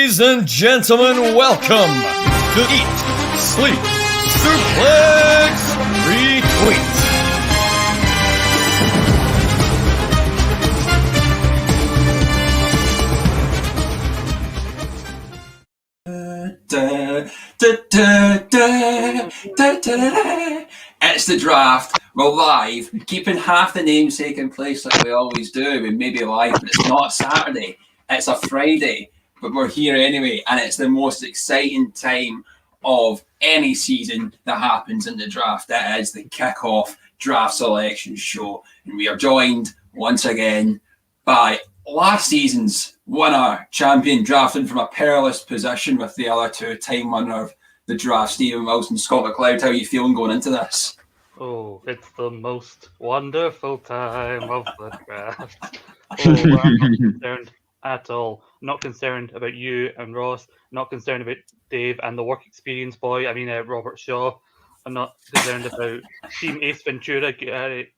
Ladies and gentlemen, welcome to Eat, Sleep, Suplex, Retweet. It's the draft. We're live, keeping half the namesake in place like we always do. We may be live, but it's not a Saturday, it's a Friday. But we're here anyway, and it's the most exciting time of any season that happens in the draft. That is the kickoff draft selection show. And we are joined once again by last season's winner, champion, drafted from a perilous position with the other two-time winner of the draft, Stephen Wilson. Scott McLeod, how are you feeling going into this? Oh, it's the most wonderful time of the draft. Oh, I'm not concerned at all. Not concerned about you and Ross. Not concerned about Dave and the work experience boy. Robert Shaw. I'm not concerned about Team Ace Ventura,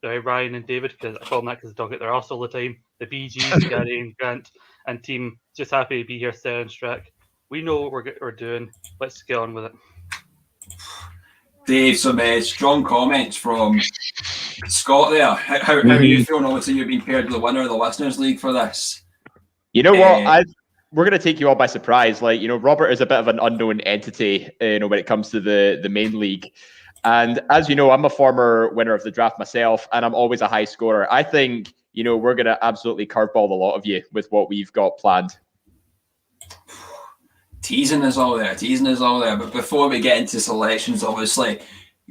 Ryan and David, because I call them that because they talk at their arse all the time. The BGs, Gary and Grant, and Team Just Happy to Be Here, Sarah and Strack. We know what we're doing. Let's get on with it. Dave, some strong comments from Scott there. How are you feeling? Obviously, you've been paired with the winner of the Listeners League for this. You know what? We're going to take you all by surprise. Robert is a bit of an unknown entity, when it comes to the main league. And as you know, I'm a former winner of the draft myself, and I'm always a high scorer. I think, we're going to absolutely curveball a lot of you with what we've got planned. Teasing is all there. But before we get into selections, obviously,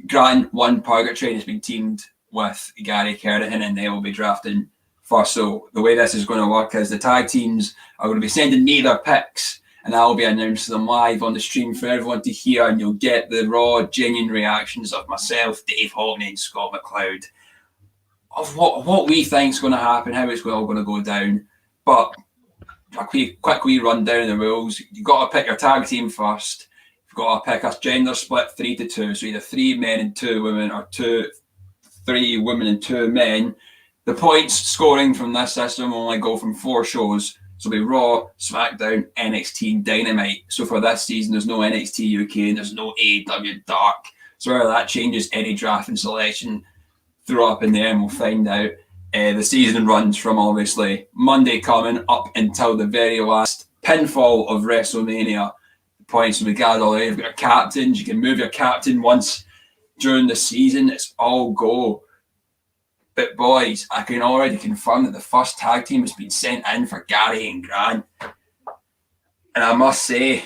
Grant One Purgatory has been teamed with Gary Kerrigan, and they will be drafting first. So the way this is going to work is the tag teams are going to be sending me their picks, and I'll be announcing them live on the stream for everyone to hear, and you'll get the raw, genuine reactions of myself, Dave Hockney, and Scott McLeod of what we think is going to happen, how it's all going to go down. But a quick wee run down the rules. You've got to pick your tag team first. You've got to pick a gender split 3-2, so either 3 men and 2 women, or 3 women and 2 men. The points scoring from this system will only go from 4 shows. So it'll be Raw, SmackDown, NXT, and Dynamite. So for this season, there's no NXT UK and there's no AEW Dark. So whether that changes any draft and selection, throw up in there and we'll find out. The season runs from obviously Monday coming up until the very last pinfall of WrestleMania. The points will be gathered all the way. You've got your captains. You can move your captain once during the season. It's all go. But boys, I can already confirm that the first tag team has been sent in for Gary and Grant. And I must say,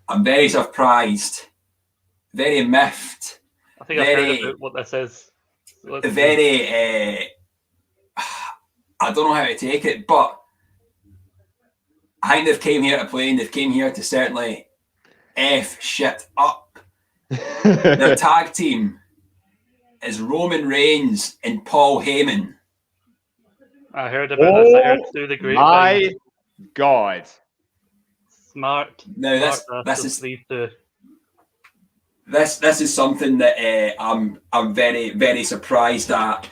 I'm very surprised, very miffed. I think I've heard about what this is. I don't know how to take it, but I think they've came here to play, and they've came here to certainly F shit up. Their tag team is Roman Reigns and Paul Heyman. I heard about this. I heard through the grapevine. My God. Smart. Now This is something that I'm very, very surprised at.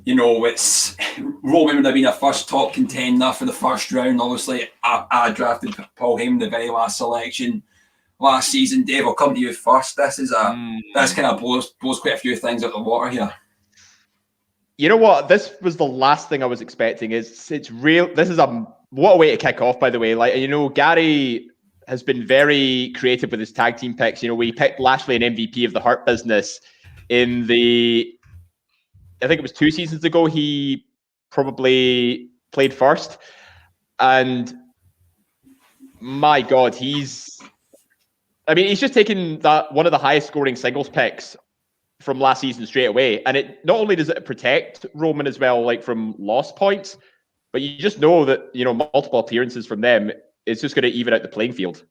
It's Roman would have been a first top contender for the first round. Obviously, I drafted Paul Heyman the very last selection last season. Dave, I'll come to you first. This kind of blows quite a few things out the water here. You know what? This was the last thing I was expecting. It's real. This is what a way to kick off, by the way. Gary has been very creative with his tag team picks. We picked Lashley an MVP of the Hurt Business I think it was 2 seasons ago. He probably played first. And my God, he's just taken that one of the highest scoring singles picks from last season straight away. And it not only does it protect Roman as well, from lost points, but you just know that, multiple appearances from them, it's just going to even out the playing field.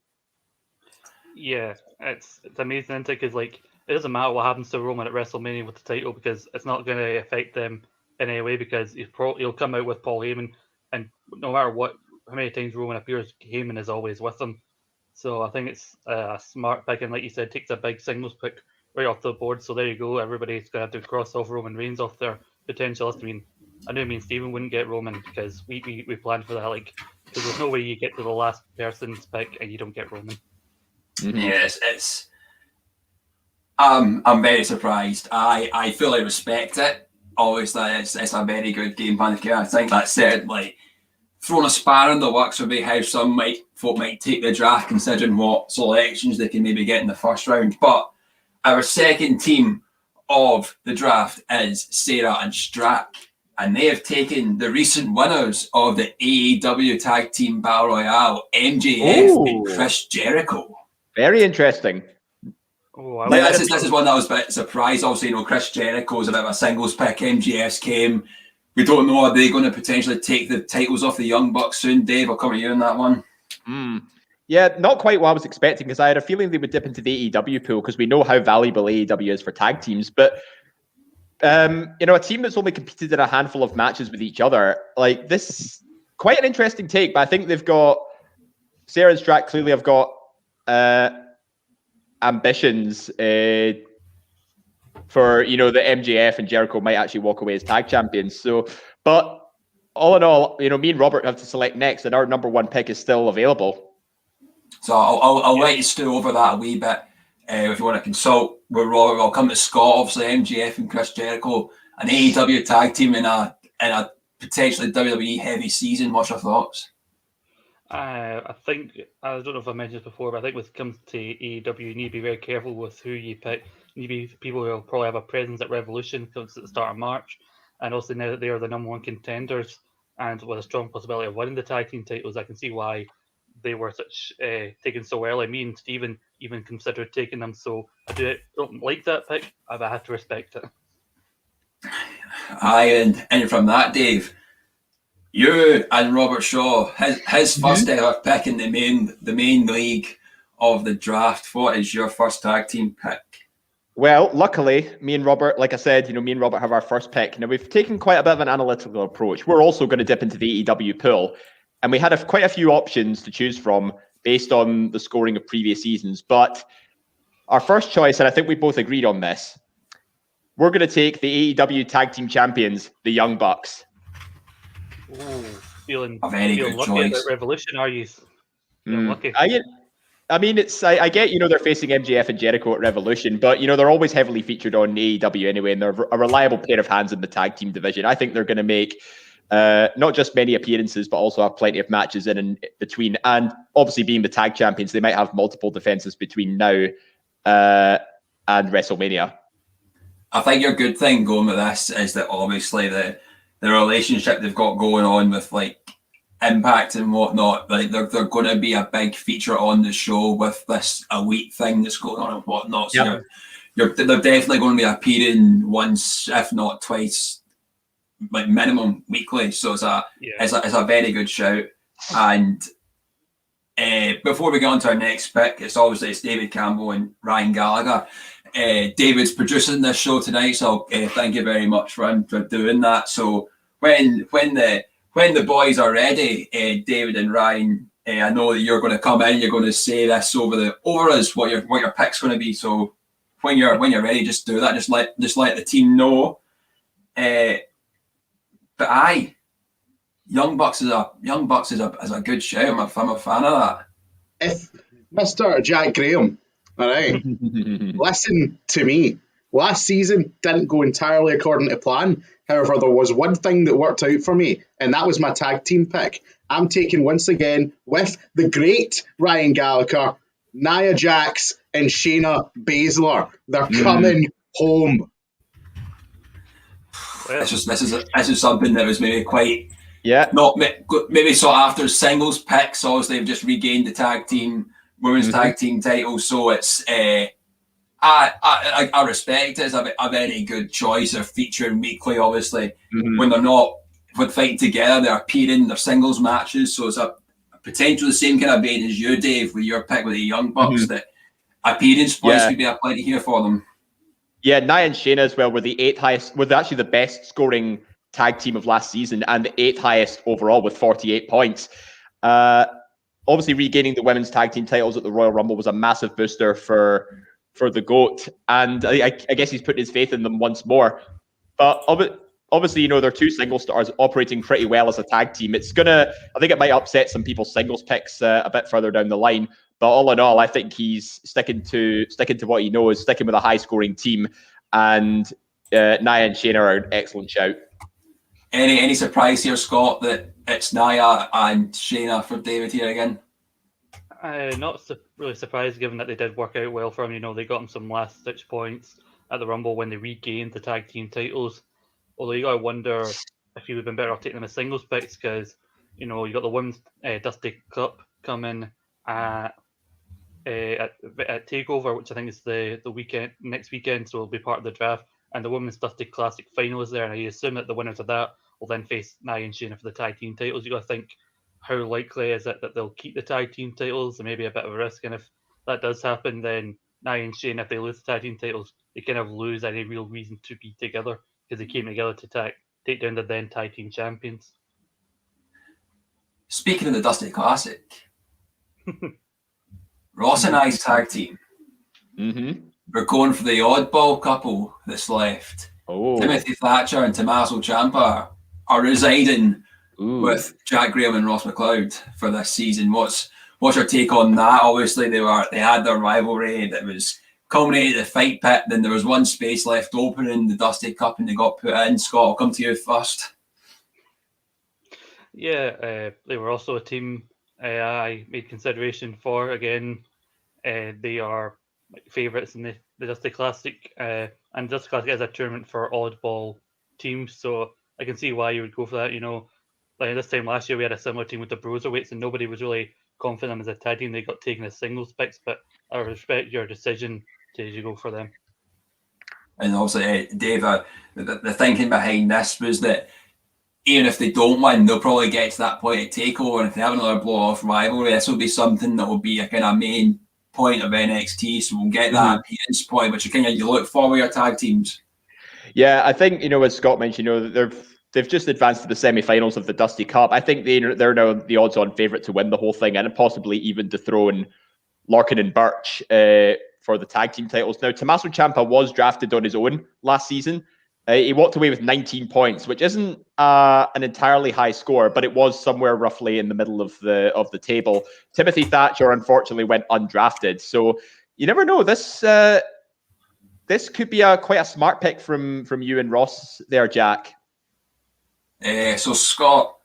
Yeah, it's amazing, because it doesn't matter what happens to Roman at WrestleMania with the title, because it's not going to affect them in any way, because he'll come out with Paul Heyman, and no matter how many times Roman appears, Heyman is always with him. So I think it's a smart pick, and like you said, takes a big singles pick right off the board. So there you go. Everybody's going to have to cross off Roman Reigns off their potential list. I knew me and Stephen wouldn't get Roman because we planned for that. Like, because there's no way you get to the last person's pick and you don't get Roman. Yes, it's. I'm very surprised. I fully respect it. Obviously, it's a very good game plan. I think that said, like, throwing a spanner in the works would be how some folk might take the draft, considering what selections they can maybe get in the first round. But our second team of the draft is Sarah and Strack, and they have taken the recent winners of the AEW Tag Team Battle Royale, MJF and Chris Jericho. Very interesting. Oh, this is one that I was a bit surprised. Obviously, Chris Jericho's a bit of a singles pick. MJF's came. We don't know, are they going to potentially take the titles off the Young Bucks soon? Dave, I'll come to you on that one. Yeah, not quite what I was expecting, because I had a feeling they would dip into the AEW pool, because we know how valuable AEW is for tag teams. But, a team that's only competed in a handful of matches with each other, like, this, quite an interesting take. But I think they've got, Sarah and Strack clearly have got ambitions for, the MJF and Jericho might actually walk away as tag champions. So, but all in all, me and Robert have to select next, and our number one pick is still available. So I'll let you stew over that a wee bit. If you want to consult with Robert, I'll come to Scott. Obviously, MJF and Chris Jericho, an AEW tag team in a potentially WWE heavy season. What's your thoughts? I think, I don't know if I mentioned this before, but I think when it comes to AEW, you need to be very careful with who you pick. You need to be people who will probably have a presence at Revolution, because it's at the start of March. And also now that they are the number one contenders and with a strong possibility of winning the tag team titles, I can see why they were taken so early. Me and Stephen even considered taking them. So I don't like that pick, but I have to respect it. And from that, Dave, you and Robert Shaw, his first ever pick in the main league of the draft. What is your first tag team pick? Well, luckily, me and Robert, like I said, me and Robert have our first pick. Now, we've taken quite a bit of an analytical approach. We're also going to dip into the AEW pool, and we had quite a few options to choose from based on the scoring of previous seasons. But our first choice, and I think we both agreed on this, we're going to take the AEW Tag Team Champions, the Young Bucks. Ooh, feeling very good lucky choice. about Revolution, are you? Lucky. I get, they're facing MJF and Jericho at Revolution, but, they're always heavily featured on AEW anyway, and they're a reliable pair of hands in the tag team division. I think they're going to make not just many appearances, but also have plenty of matches in between. And obviously, being the tag champions, they might have multiple defenses between now and WrestleMania. I think your good thing going with this is that obviously the relationship they've got going on with Impact and whatnot, they're going to be a big feature on the show with this elite thing that's going on and whatnot. So they're definitely going to be appearing once, if not twice, minimum weekly. So it's a very good shout. And before we get on to our next pick, it's David Campbell and Ryan Gallagher. David's producing this show tonight, so thank you very much for doing that. So when the boys are ready, David and Ryan, I know that you're going to come in. You're going to say this over us what your pick's going to be. So when you're ready, just do that. Just let the team know. But Young Bucks is a good show. I'm a fan of that. If Mr. Jack Graham, all right, listen to me. Last season didn't go entirely according to plan. However, there was one thing that worked out for me, and that was my tag team pick. I'm taking once again with the great Ryan Gallagher, Nia Jax, and Shayna Baszler. They're coming home. This is something that was maybe quite not maybe sought after singles picks. Obviously, they've just regained the tag team women's tag team title, so it's I respect it. It's a very good choice. They're featuring weekly, obviously. When they're not fighting together, they're appearing in their singles matches. So it's a potentially the same kind of vein as you, Dave, with your pick with the Young Bucks. That appearance points could be a plenty here for them. Yeah, Nia and Shayna as well were the 8th highest, were actually the best scoring tag team of last season and the 8th highest overall with 48 points. Obviously, regaining the women's tag team titles at the Royal Rumble was a massive booster for the GOAT, and I guess he's putting his faith in them once more. But obviously, they're two single stars operating pretty well as a tag team. I think it might upset some people's singles picks a bit further down the line. But all in all, I think he's sticking to what he knows, sticking with a high scoring team. And Nia and Shayna are an excellent shout. Any surprise here, Scott, that it's Nia and Shayna for David here again? Not really surprised, given that they did work out well for him. They got him some last-ditch points at the Rumble when they regained the tag team titles. Although you got to wonder if he would have been better off taking them as singles picks, because you got the women's Dusty Cup coming at Takeover, which I think is the next weekend, so it'll be part of the draft. And the Women's Dusty Classic final is there, and I assume that the winners of that will then face Nia and Shayna for the tag team titles. You got to think, how likely is it that they'll keep the tag team titles? And maybe a bit of a risk. And if that does happen, then Nia and Shayna, if they lose the tag team titles, they kind of lose any real reason to be together, because they came together to take down the then tag team champions. Speaking of the Dusty Classic, Ross and I's tag team. Mm-hmm. We're going for the oddball couple that's left. Oh. Timothy Thatcher and Tommaso Ciampa are residing with Jack Graham and Ross McLeod for this season. What's your take on that? Obviously, they had their rivalry that was culminated at the Fight Pit. Then there was one space left open in the Dusty Cup, and they got put in. Scott, I'll come to you first. Yeah, they were also a team I made consideration for. Again, they are favourites in the Dusty Classic, and Dusty Classic is a tournament for oddball teams, so I can see why you would go for that. Like this time last year, we had a similar team with the Broserweights, and nobody was really confident as a tag team. They got taken as singles picks, but I respect your decision to go for them. And obviously, Dave, the thinking behind this was that even if they don't win, they'll probably get to that point at TakeOver, and if they have another blow-off rivalry, this will be something that will be a kind of main point of NXT, so we'll get that appearance point, which you look for with your tag teams. Yeah, I think, as Scott mentioned, they've just advanced to the semi-finals of the Dusty Cup. I think they're now the odds-on favourite to win the whole thing, and possibly even dethrone Larkin and Birch for the tag team titles. Now, Tommaso Ciampa was drafted on his own last season. He walked away with 19 points, which isn't an entirely high score, but it was somewhere roughly in the middle of the table. Timothy Thatcher, unfortunately, went undrafted. So you never know. This could be quite a smart pick from you and Ross there, Jack. So Scott,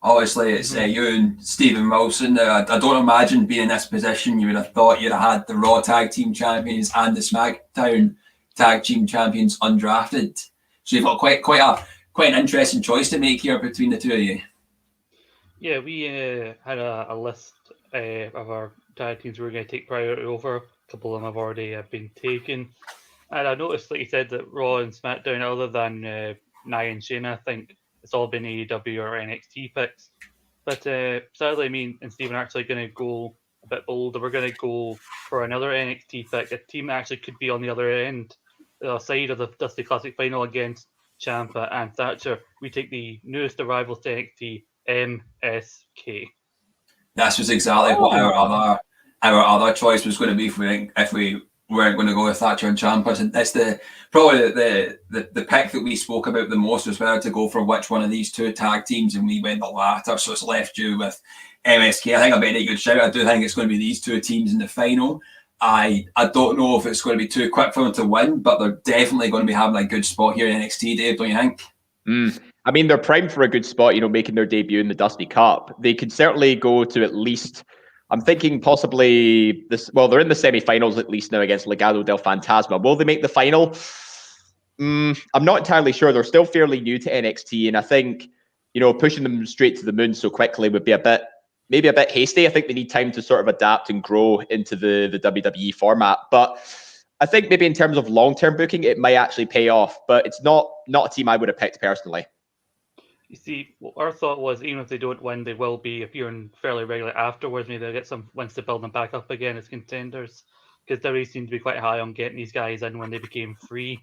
obviously it's you and Stephen Wilson. I don't imagine being in this position, you would have thought you'd have had the Raw Tag Team Champions and the SmackDown Tag Team Champions undrafted. So you've got quite an interesting choice to make here between the two of you. Yeah, we had a list of our tag teams we were going to take priority over. A couple of them have already been taken. And I noticed, like you said, that Raw and SmackDown, other than Nia and Shayna, I think it's all been AEW or NXT picks. But sadly, me and Stephen are actually going to go a bit bolder. We're going to go for another NXT pick, a team that actually could be on the other end, the side of the Dusty Classic final against Ciampa and Thatcher. We take the newest arrivals to NXT, MSK. That was exactly what our other choice was going to be if we weren't going to go with Thatcher and Ciampa. So that's probably the pick that we spoke about the most, was whether to go for which one of these two tag teams, and we went the latter. So it's left you with MSK. I think a very good shout. I do think it's going to be these two teams in the final. I don't know if it's going to be too quick for them to win, but they're definitely going to be having a good spot here in NXT, Dave, don't you think? I mean, they're primed for a good spot, making their debut in the Dusty Cup. They could certainly go to at least, I'm thinking possibly they're in the semi-finals at least now against Legado del Fantasma. Will they make the final? I'm not entirely sure. They're still fairly new to NXT, and I think, pushing them straight to the moon so quickly would be maybe a bit hasty. I think they need time to sort of adapt and grow into the WWE format. But I think maybe in terms of long-term booking, it might actually pay off. But it's not a team I would have picked personally. You see, our thought was, even if they don't win, they will be appearing fairly regularly afterwards. Maybe they'll get some wins to build them back up again as contenders, because WWE seemed to be quite high on getting these guys in when they became free,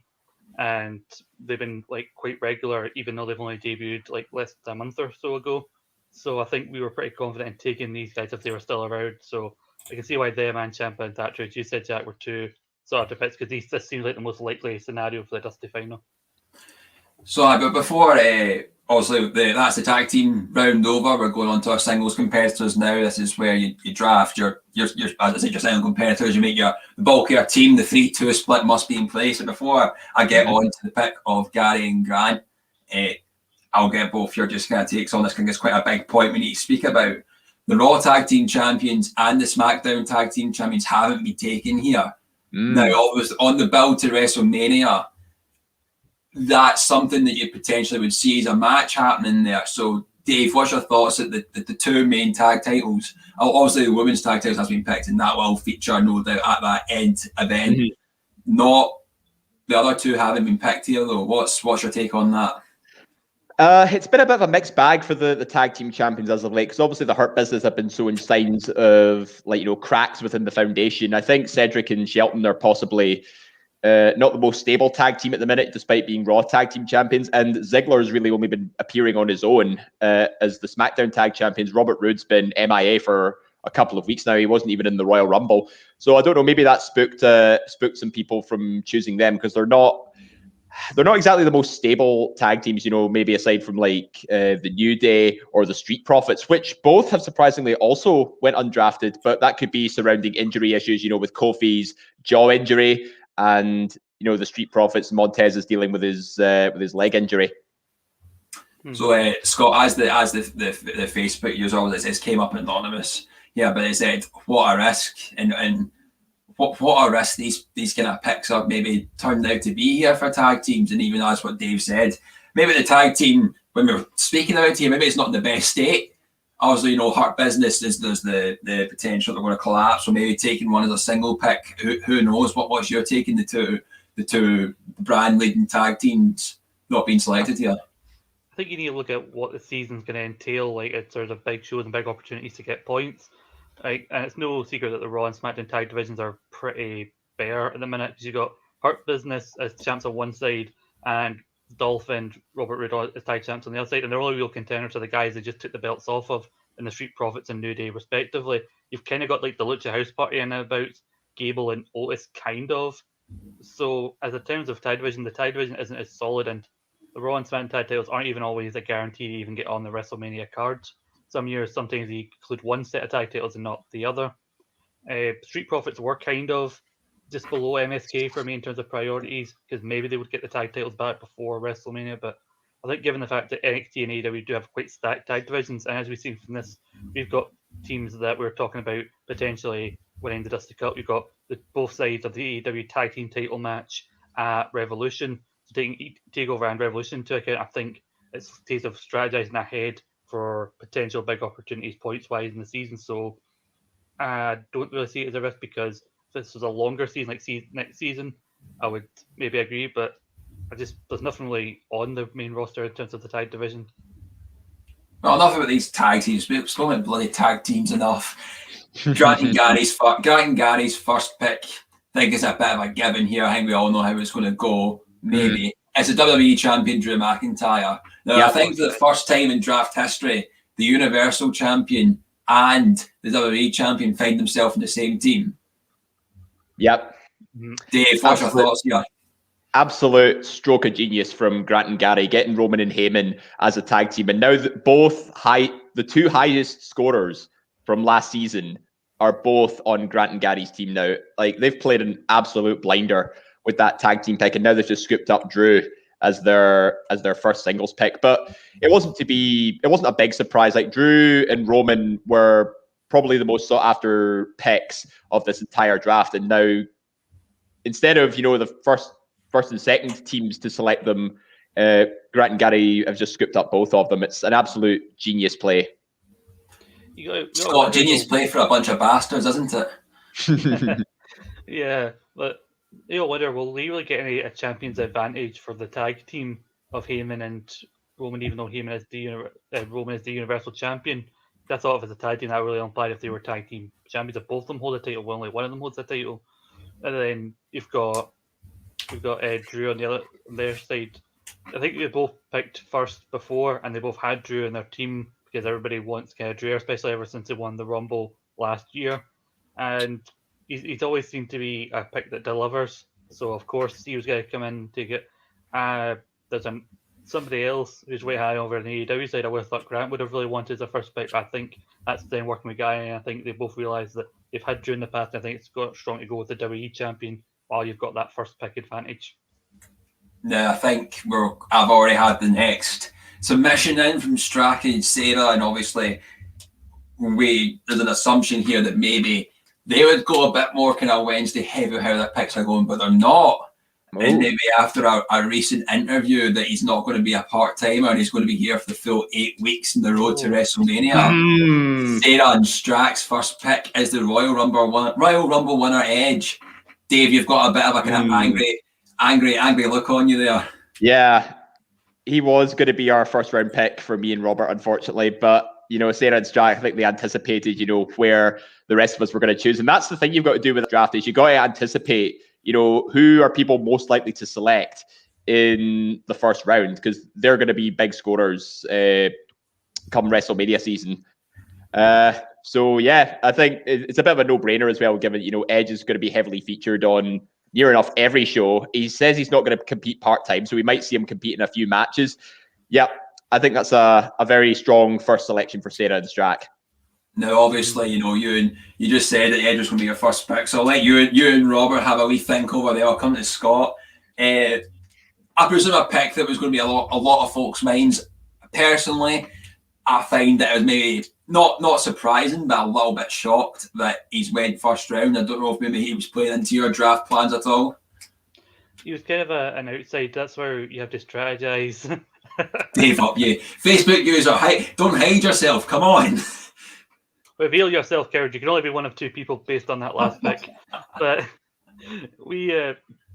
and they've been quite regular, even though they've only debuted less than a month or so ago. So I think we were pretty confident in taking these guys if they were still around. So I can see why them and Ciampa and Thatcher, as you said, Jack, were two sort of picks, because this seems like the most likely scenario for the Dusty final. So, but before obviously that's the tag team round over, we're going on to our singles competitors now. This is where you draft your as I said, your single competitors. You make the bulk of your team. The 3-2 split must be in place. And before I get on to the pick of Gary and Grant, I'll get both your just kind of takes on this. I think it's quite a big point we need to speak about. The Raw Tag Team Champions and the SmackDown Tag Team Champions haven't been taken here. Now, obviously, on the build to WrestleMania, that's something that you potentially would see as a match happening there. So, Dave, what's your thoughts that the two main tag titles, obviously the women's tag titles has been picked, and that will feature, no doubt, at that end event. Not the other two haven't been picked here, though. What's your take on that? It's been a bit of a mixed bag for the tag team champions as of late, because obviously the Hurt Business have been showing signs of cracks within the foundation. I think Cedric and Shelton are possibly not the most stable tag team at the minute, despite being Raw tag team champions. And Ziggler's really only been appearing on his own as the SmackDown tag champions. Robert Roode's been MIA for a couple of weeks now. He wasn't even in the Royal Rumble. So I don't know, maybe that spooked some people from choosing them, because they're not exactly the most stable tag teams, maybe aside from like the New Day or the Street Profits, which both have surprisingly also went undrafted, but that could be surrounding injury issues, with Kofi's jaw injury, and the Street Profits, Montez is dealing with his leg injury. So Scott, as the Facebook user, it says came up anonymous. Yeah, but it said what a risk, and what a risk these kind of picks have maybe turned out to be here for tag teams. And even as what Dave said, maybe the tag team, when we're speaking about here, maybe it's not in the best state. Obviously, Hurt Business there's the potential they're going to collapse. So maybe taking one as a single pick. Who knows? What's your taking the two brand leading tag teams not being selected here? I think you need to look at what the season's going to entail. Like, it's sort of big shows and big opportunities to get points. And it's no secret that the Raw and SmackDown tag divisions are pretty bare at the minute, because you've got Hurt Business as champs on one side and Dolph and Robert Roode as tag champs on the other side, and they're all real contenders to the guys they just took the belts off of in the Street Profits and New Day respectively. You've kind of got like the Lucha House Party in about Gable and Otis, kind of. So as in terms of tag division, the tag division isn't as solid, and the Raw and SmackDown tag titles aren't even always a guarantee to even get on the WrestleMania cards. Some years, sometimes you include one set of tag titles and not the other. Street Profits were kind of just below MSK for me in terms of priorities, because maybe they would get the tag titles back before WrestleMania. But I think given the fact that NXT and AEW do have quite stacked tag divisions, and as we've seen from this, we've got teams that we're talking about potentially winning the Dusty Cup. You've got both sides of the AEW tag team title match at Revolution. So taking TakeOver and Revolution into account, I think it's a case of strategizing ahead for potential big opportunities points-wise in the season. So I don't really see it as a risk, because if this was a longer season, like next season, I would maybe agree, but there's nothing really on the main roster in terms of the tag division. Well, enough about these tag teams. We've spoken about bloody tag teams enough. Grant and Gary's first pick, I think it's a bit of a given here. I think we all know how it's going to go. Maybe. It's a WWE champion, Drew McIntyre. Now, I think for the first time in draft history, the Universal champion and the WWE champion find themselves in the same team. Yep. Dave, what's your thoughts here? Absolute stroke of genius from Grant and Gary, getting Roman and Heyman as a tag team. And now that the two highest scorers from last season are both on Grant and Gary's team now. Like, they've played an absolute blinder with that tag team pick, and now they've just scooped up Drew as their first singles pick. But it wasn't a big surprise. Like, Drew and Roman were probably the most sought after picks of this entire draft, and now instead of the first and second teams to select them, Grant and Gary have just scooped up both of them. It's an absolute genius play. Scott, genius play for a bunch of bastards, isn't it? Yeah, but whether will they really get a champion's advantage for the tag team of Heyman and Roman, even though Heyman is Roman is the Universal Champion? I thought of as a tag team, that really implied if they were tag team champions, if both of them hold the title, well, only one of them holds the title. And then we've got Drew on their side. I think they both picked first before, and they both had Drew in their team because everybody wants kind of Drew, especially ever since they won the Rumble last year. And he's always seemed to be a pick that delivers. So of course he was going to come in and take it. There's somebody else who's way high over in the AEW side, I would have thought Grant would have really wanted as a first pick. I think that's then working with Guy, and I think they both realised that they've had Drew in the past. I think it's got strong to go with the WWE champion while you've got that first pick advantage. No, I think I've already had the next submission in from Strachey and Sarah, and obviously there's an assumption here that maybe they would go a bit more kind of Wednesday heavy how their picks are going, but they're not. And maybe after a recent interview that he's not going to be a part-timer and he's going to be here for the full 8 weeks in the road to WrestleMania. Sarah and Strack's first pick is the Royal Rumble winner Edge. Dave, you've got a bit of a kind of angry look on you there. Yeah, he was going to be our first round pick for me and Robert, unfortunately. But, Sarah and Strack, I think they anticipated, where the rest of us were going to choose. And that's the thing you've got to do with the draft is you got to anticipate, who are people most likely to select in the first round, because they're going to be big scorers come WrestleMania season. So, yeah, I think it's a bit of a no-brainer as well, given, Edge is going to be heavily featured on near enough every show. He says he's not going to compete part-time, so we might see him compete in a few matches. Yeah, I think that's a very strong first selection for Sarah and Strack. Now, obviously, you just said that Edge was going to be your first pick, so I'll let you and Robert have a wee think over there. I'll come to Scott. I presume a pick that was going to be a lot of folks' minds. Personally, I find that it was maybe not surprising, but a little bit shocked that he's went first round. I don't know if maybe he was playing into your draft plans at all. He was kind of an outside. That's where you have to strategize. Dave, up you. Facebook user, don't hide yourself. Come on. Reveal yourself, Kerry. You can only be one of two people based on that last pick. But we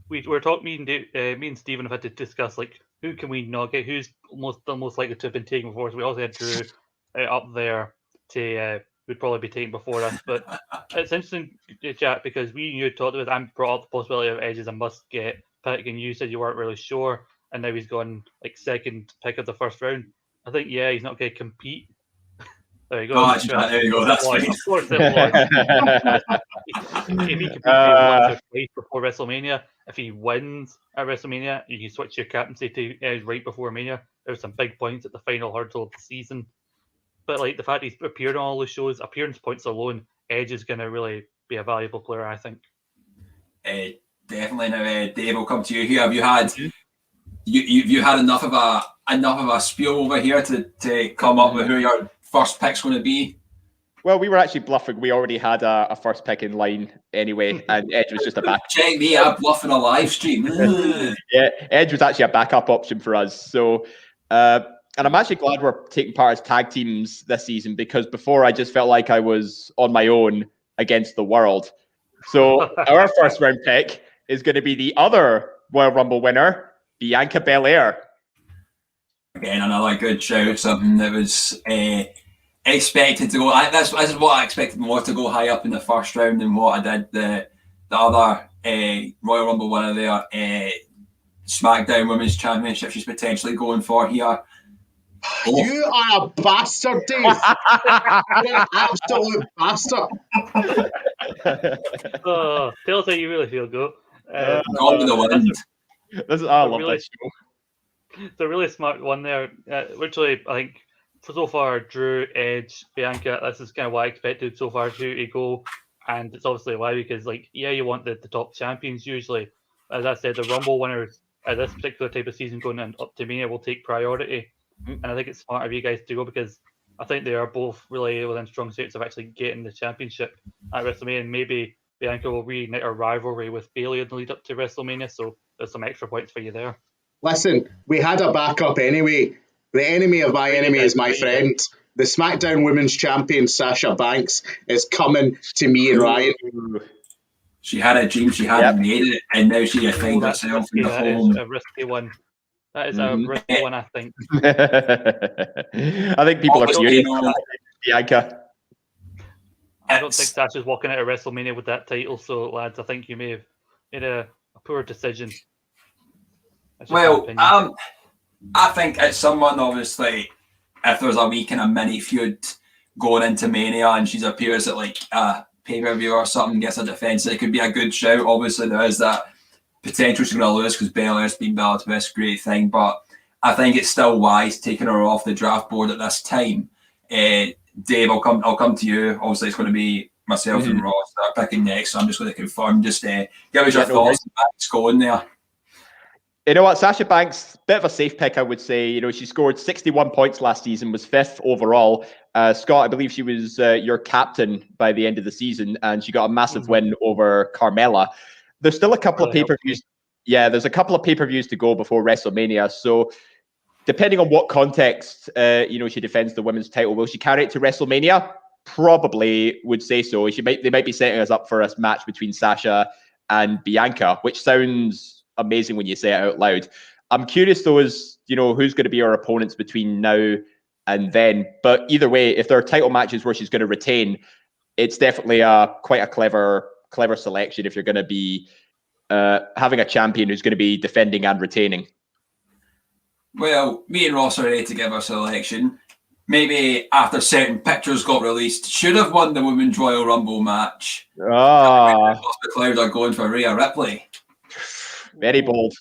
were talking. Me and Stephen have had to discuss who can we not get, who's the most likely to have been taken before us. We also had Drew up there to would probably be taken before us. But it's interesting to chat because you talked about. I brought up the possibility of Edge as a must get pick, and you said you weren't really sure, and now he's gone second pick of the first round. I think he's not going to compete. There you go. There you go. That's fine. Of course it was. If he competes once or twice before WrestleMania, if he wins at WrestleMania, you can switch your captaincy to Edge right before Mania. There's some big points at the final hurdle of the season. But the fact he's appeared on all the shows, appearance points alone, Edge is going to really be a valuable player, I think. Definitely. Now, Dave, I'll come to you here. Have you had you had enough of a spiel over here to come up with who your first pick's going to be? Well, we were actually bluffing. We already had a first pick in line anyway, and Edge was just a back. Check me, I'm bluffing a live stream. Yeah, Edge was actually a backup option for us. So, and I'm actually glad we're taking part as tag teams this season, because before I just felt like I was on my own against the world. So our first round pick is going to be the other Royal Rumble winner, Bianca Belair. Again, another good shout. Something that was expected to go. This is what I expected more, to go high up in the first round than what I did the other Royal Rumble winner there. SmackDown Women's Championship she's potentially going for here. You are a bastard, Dave. You're an absolute bastard. Tell us how you really feel, go. Gone with the wind. I love this show. It's a really smart one there. Literally, I think so far, Drew, Edge, Bianca, this is kind of what I expected so far to go. And it's obviously why, because you want the top champions usually. As I said, the Rumble winners at this particular type of season going up to Mania will take priority. And I think it's smart of you guys to go, because I think they are both really within strong suits of actually getting the championship at WrestleMania. And maybe Bianca will reignite her rivalry with Bayley in the lead up to WrestleMania. So there's some extra points for you there. Listen, we had a backup anyway. The enemy of my enemy is my friend. The SmackDown Women's Champion, Sasha Banks, is coming to me and Ryan. She had a dream, she hadn't made it, and now she finds herself in the home. That is a risky one. That is a risky one, I think. I think people are furious about Bianca. I don't think Sasha's walking out of WrestleMania with that title, so lads, I think you may have made a poor decision. Well, I think it's someone, obviously, if there's a wee kind of mini feud going into Mania and she appears at a pay-per-view or something, gets a defence, it could be a good shout. Obviously, there is that potential she's going to lose because Belair's been built to this great thing, but I think it's still wise taking her off the draft board at this time. Dave, I'll come to you. Obviously, it's going to be myself and Ross that are picking next, so I'm just going to confirm. Just give us your thoughts on Banks going there. You know what, Sasha Banks, bit of a safe pick, I would say. You know, she scored 61 points last season, was 5th overall. Scott, I believe she was your captain by the end of the season, and she got a massive win over Carmella. There's still a couple of pay-per-views. Yeah, there's a couple of pay-per-views to go before WrestleMania. So depending on what context, she defends the women's title, will she carry it to WrestleMania? Probably would say so. They might be setting us up for a match between Sasha and Bianca, which sounds amazing when you say it out loud. I'm curious though, who's going to be our opponents between now and then. But either way, if there are title matches where she's going to retain, it's definitely quite a clever selection if you're going to be having a champion who's going to be defending and retaining. Well, me and Ross are ready to give our selection. Maybe after certain pictures got released, should have won the Women's Royal Rumble match. The Cloud are going for Rhea Ripley. Very bold.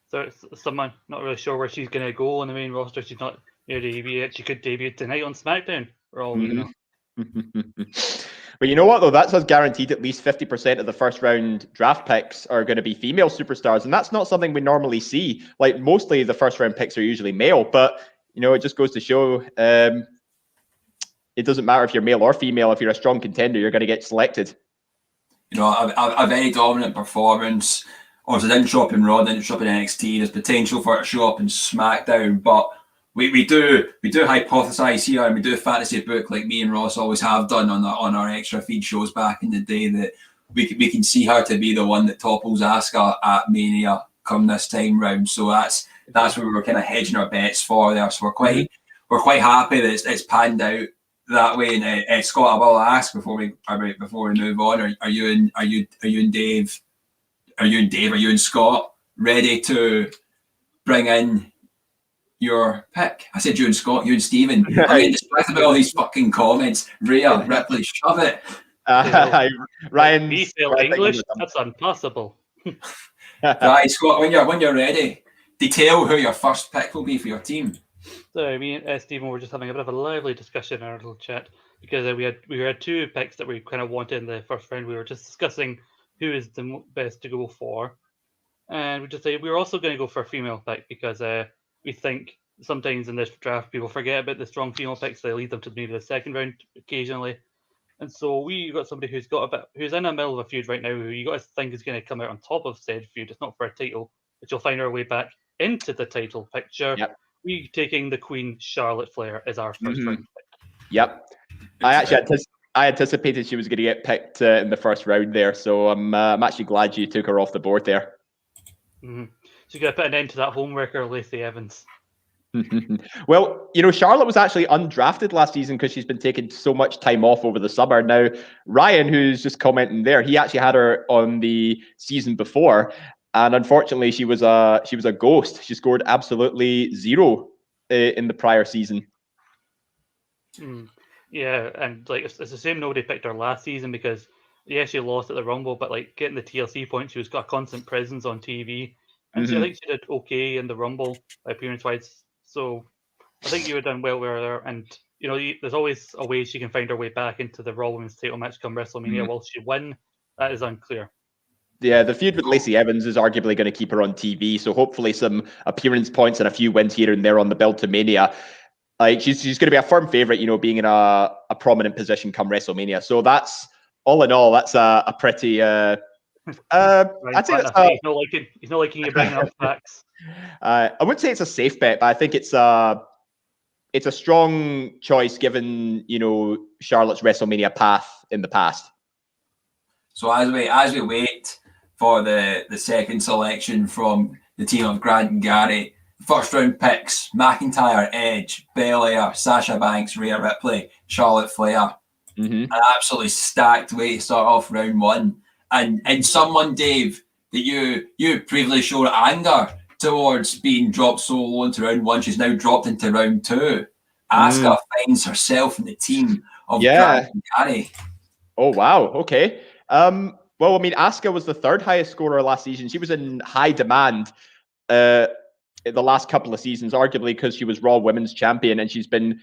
So it's someone not really sure where she's going to go on the main roster. She's not near debut. She could debut tonight on SmackDown. For all we know. But you know what, though? That's us guaranteed at least 50% of the first round draft picks are going to be female superstars. And that's not something we normally see. Like, mostly the first round picks are usually male. But, it just goes to show it doesn't matter if you're male or female. If you're a strong contender, you're going to get selected. A very dominant performance. Obviously, didn't show up in Raw, didn't show up in NXT. There's potential for it to show up in SmackDown. But we do hypothesize here, and we do fantasy book like me and Ross always have done on our extra feed shows back in the day, that we can see her to be the one that topples Asuka at Mania come this time round. So that's where we're kind of hedging our bets for there. So we're quite happy that it's panned out that way. And Scott, I will ask before we move on: Are you and Dave, are you and Scott ready to bring in your pick? I said you and Scott, you and Stephen. I mean, despite about all these fucking comments, Rhea Ripley, shove it. Ryan, English? That's impossible. Right, Scott, when you're ready, detail who your first pick will be for your team. So me and Stephen were just having a bit of a lively discussion in our little chat, because we had two picks that we kind of wanted in the first round. We were just discussing who is the best to go for, and we just say we were also going to go for a female pick, because we think sometimes in this draft people forget about the strong female picks. They lead them to maybe the second round occasionally. And so we got somebody who's in the middle of a feud right now, who you got to think is going to come out on top of said feud. It's not for a title, but you'll find our way back into the title picture. Yep. We taking the Queen Charlotte Flair as our first round pick. Yep. I anticipated she was going to get picked in the first round there, so I'm actually glad you took her off the board there. Mm-hmm. So you got to put an end to that homewrecker, Lacey Evans. Well, Charlotte was actually undrafted last season because she's been taking so much time off over the summer. Now, Ryan, who's just commenting there, he actually had her on the season before, and unfortunately, she was a ghost. She scored absolutely 0 in the prior season. Yeah, and it's the same. Nobody picked her last season because she lost at the Rumble, but getting the TLC points, she was got a constant presence on TV, and I think she did okay in the Rumble appearance-wise. So I think you would have done well with her, and there's always a way she can find her way back into the Raw Women's title match come WrestleMania. Will she win? That is unclear. Yeah, the feud with Lacey Evans is arguably going to keep her on TV, so hopefully some appearance points and a few wins here and there on the build to Mania. She's going to be a firm favorite, being in a prominent position come WrestleMania. So that's all in all, that's a pretty. I'd say that's he's not liking you bringing up facts. I wouldn't say it's a safe bet, but I think it's a strong choice given Charlotte's WrestleMania path in the past. So as we wait for the second selection from the team of Grant and Gary, first round picks: McIntyre, Edge, Belair, Sasha Banks, Rhea Ripley, Charlotte Flair. An absolutely stacked way to start off round one. And someone, Dave, that you previously showed anger towards being dropped so low into round one, she's now dropped into round two. Asuka finds herself in the team of Grant and Gary. Oh wow, okay. Well, I mean, Asuka was the third highest scorer last season. She was in high demand. the last couple of seasons, arguably because she was Raw Women's Champion, and she's been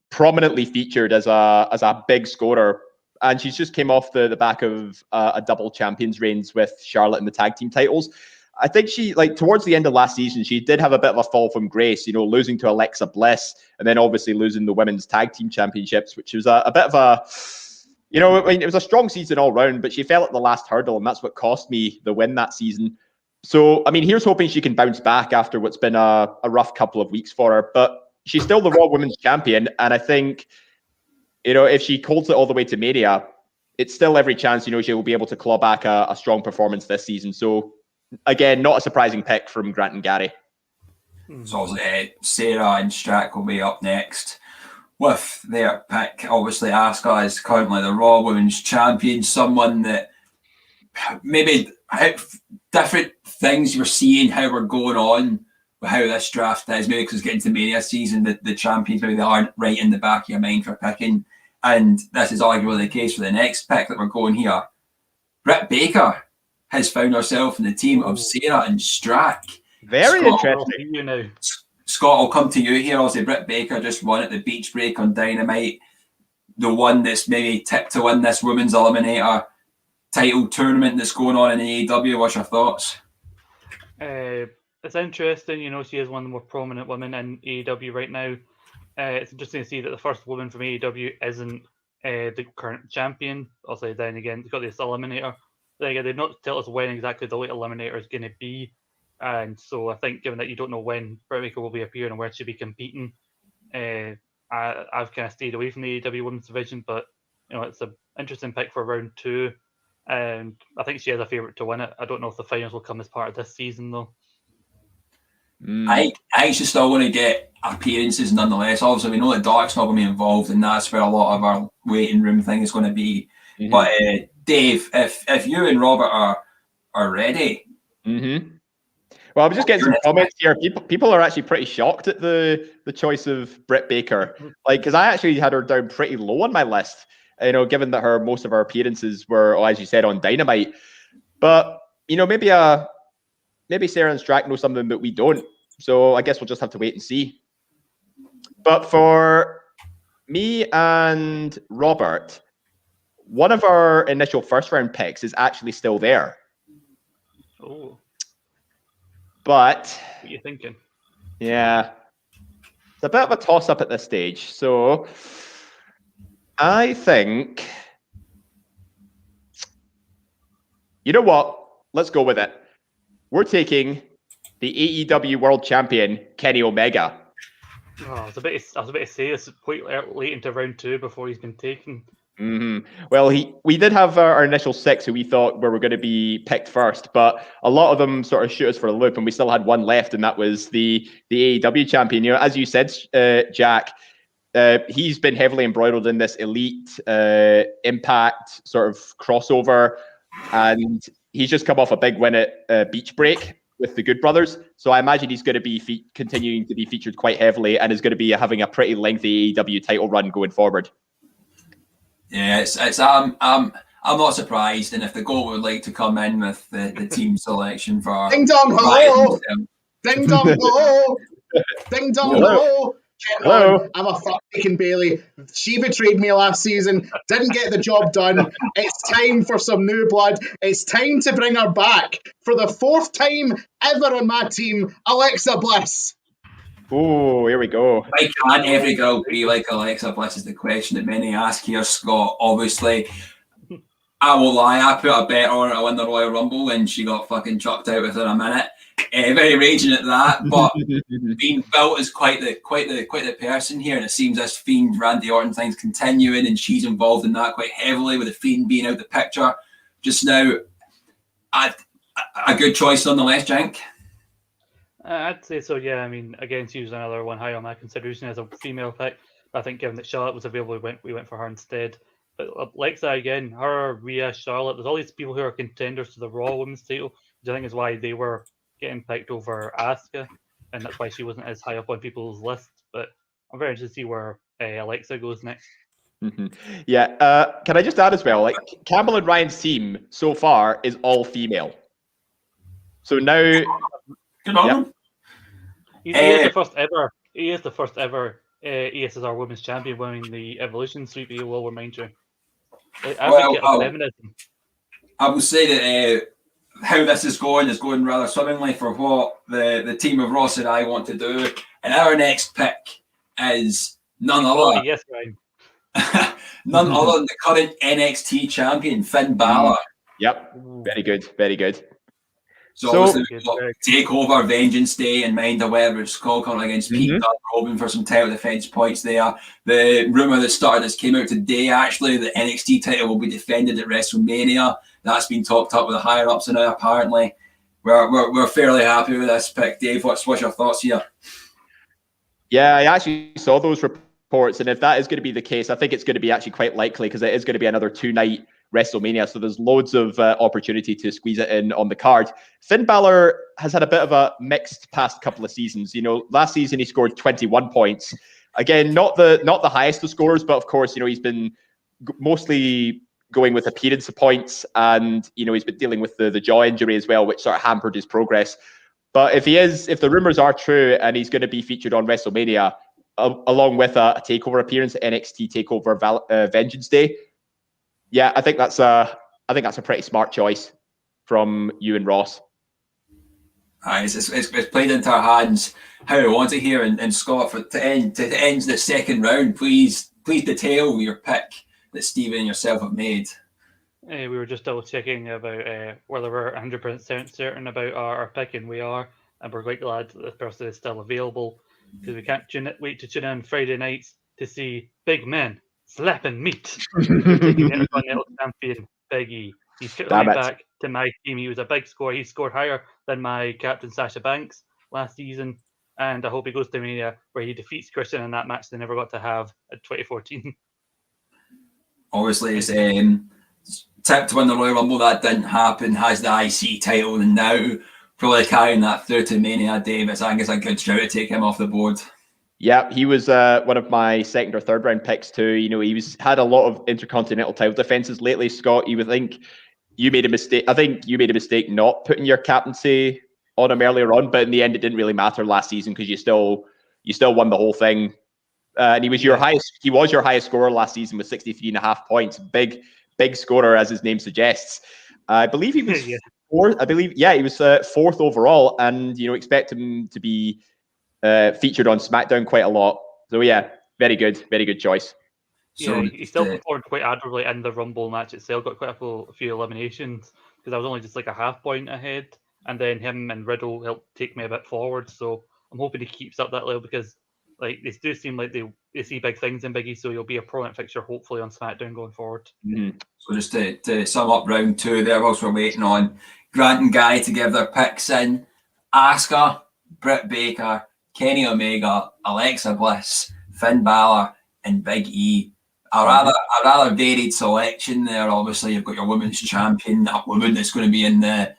prominently featured as a big scorer. And she's just came off the back of a double champions reigns with Charlotte in the tag team titles. I think she, like, towards the end of last season, she did have a bit of a fall from grace, you know, losing to Alexa Bliss and then obviously losing the women's tag team championships, which was a bit of a, you know, I mean, it was a strong season all round, but she fell at the last hurdle, and that's what cost me the win that season. So, I mean, here's hoping she can bounce back after what's been a rough couple of weeks for her, but she's still the Raw Women's Champion, and I think, you know, if she holds it all the way to Mania, it's still every chance, you know, she will be able to claw back a strong performance this season. So, again, not a surprising pick from Grant and Gary. So Sarah and Strack will be up next with their pick. Obviously, Asuka is currently the Raw Women's Champion, someone that maybe different things you're seeing, how we're going on with how this draft is, maybe because it's getting to Mania season, the champions, maybe they aren't right in the back of your mind for picking. And this is arguably the case for the next pick that we're going here. Britt Baker has found herself in the team of Sarah and Strack. Very Scott, interesting. You know, Scott, I'll come to you here. I'll say Britt Baker just won at the beach break on Dynamite. The one that's maybe tipped to win this Women's Eliminator title tournament that's going on in AEW. What's your thoughts? it's interesting. You know, she is one of the more prominent women in AEW right now. It's interesting to see that the first woman from AEW isn't the current champion. Also, then again, they've got this eliminator. Then again, they've not tell us when exactly the late eliminator is going to be. And so I think, given that you don't know when Britt Baker will be appearing and where she'll be competing, I've kind of stayed away from the AEW women's division. But you know, it's an interesting pick for round 2, and I think she is a favourite to win it. I don't know if the finals will come as part of this season though. I actually still want to get appearances nonetheless. Obviously, we know that Dark's not going to be involved, and that's where a lot of our waiting room thing is going to be. Mm-hmm. But Dave, if you and Robert are ready. Mm-hmm. Well, I'm just getting some comments here. People are actually pretty shocked at the choice of Britt Baker. Like, because I actually had her down pretty low on my list, you know, given that most of her appearances were, as you said, on Dynamite. But, you know, maybe Sarah and Strack know something that we don't. So I guess we'll just have to wait and see. But for me and Robert, one of our initial first round picks is actually still there. Oh. But what are you thinking? Yeah. It's a bit of a toss-up at this stage. So I think, you know what? Let's go with it. We're taking the AEW World Champion, Kenny Omega. Oh, I was about to say this is quite late into round 2 before he's been taken. Mm-hmm. Well, we did have our initial 6 who we thought were going to be picked first, but a lot of them sort of shoot us for the loop, and we still had one left, and that was the AEW champion. You know, as you said, Jack, he's been heavily embroiled in this elite Impact sort of crossover, and he's just come off a big win at Beach Break with the Good Brothers. So I imagine he's going to be continuing to be featured quite heavily, and is going to be having a pretty lengthy AEW title run going forward. Yeah, I'm not surprised, and if the goal would like to come in with the team selection for Ding dong hello, ding dong hello, ding dong hello. Hello. I'm a fucking Bailey. She betrayed me last season. Didn't get the job done. It's time for some new blood. It's time to bring her back for the 4th time ever on my team, Alexa Bliss. Oh, here we go. Why can't every girl be like Alexa Bliss is the question that many ask here, Scott. Obviously, I won't lie, I put a bet on her to win the Royal Rumble and she got fucking chucked out within a minute. Very raging at that, but being built as quite the person here, and it seems this Fiend Randy Orton thing's continuing, and she's involved in that quite heavily with the Fiend being out the picture just now. A good choice nonetheless, Jank. I'd say so, yeah. I mean, again, she was another one high on my consideration as a female pick. I think given that Charlotte was available, we went for her instead. But Alexa, again, her, Rhea, Charlotte, there's all these people who are contenders to the Raw Women's title, which I think is why they were getting picked over Asuka, and that's why she wasn't as high up on people's lists. But I'm very interested to see where Alexa goes next. Mm-hmm. Yeah, can I just add as well, like, Campbell and Ryan's team so far is all female. So now... Good on them. He is the first ever. He is the first ever ESSR Women's Champion winning the Evolution Sweep. He will remind you. Advocate of feminism. I will say that how this is going rather swimmingly for what the team of Ross and I want to do. And our next pick is none other. Yes, Ryan. None other than the current NXT champion, Finn Balor. Yep. Very good. Very good. So obviously we've got TakeOver, Vengeance Day, and Mind or whatever it's called, coming against Pete Dunne, hoping for some title defense points there. The rumor that started this came out today, actually, the NXT title will be defended at WrestleMania. That's been talked up with the higher ups now, apparently. We're fairly happy with this pick. Dave, what's your thoughts here? Yeah, I actually saw those reports, and if that is going to be the case, I think it's going to be actually quite likely because it is going to be another 2-night WrestleMania, so there's loads of opportunity to squeeze it in on the card. Finn Balor has had a bit of a mixed past couple of seasons. You know, last season he scored 21 points. Again, not the highest of scores, but of course, you know, he's been mostly going with appearance of points, and you know, he's been dealing with the jaw injury as well, which sort of hampered his progress. But if the rumors are true and he's going to be featured on WrestleMania along with a takeover appearance at NXT Takeover Vengeance Day, yeah, I think that's a pretty smart choice from you and Ross. It's played into our hands how we want it here, and Scott, to end the second round, please detail your pick that Stephen and yourself have made. We were just double checking about whether we're 100% certain about our pick, and we are, and we're quite glad that this person is still available because we can't wait to tune in Friday nights to see big men slapping meat. Taking the Intercontinental Champion Big E. He's coming back to my team. He was a big scorer. He scored higher than my captain Sasha Banks last season, and I hope he goes to Mania where he defeats Christian in that match they never got to have at 2014. Obviously, it's tipped to win the Royal Rumble. That didn't happen. Has the IC title, and now probably carrying that through to Mania. Davis, I think it's a good shout to take him off the board. Yeah, he was one of my second or third round picks too. You know, had a lot of intercontinental title defenses lately. Scott, you would think you made a mistake. I think you made a mistake not putting your captaincy on him earlier on, but in the end, it didn't really matter last season because you still won the whole thing. And he was your highest. He was your highest scorer last season with 63.5 points. Big scorer, as his name suggests. I believe he was fourth. I believe, he was fourth overall, and you know, expect him to be featured on SmackDown quite a lot. So yeah, very good choice. Yeah, he still performed quite admirably in the Rumble match itself. Got quite a few eliminations because I was only just like a half point ahead, and then him and Riddle helped take me a bit forward. So I'm hoping he keeps up that level because like they do seem like they see big things in Big E, so he'll be a prominent fixture hopefully on SmackDown going forward. Mm-hmm. So just to sum up round two there, whilst we're waiting on Grant and Guy to give their picks in, Asuka, Britt Baker, Kenny Omega, Alexa Bliss, Finn Balor, and Big E. A rather varied selection there. Obviously, you've got your women's champion, that woman that's going to be in the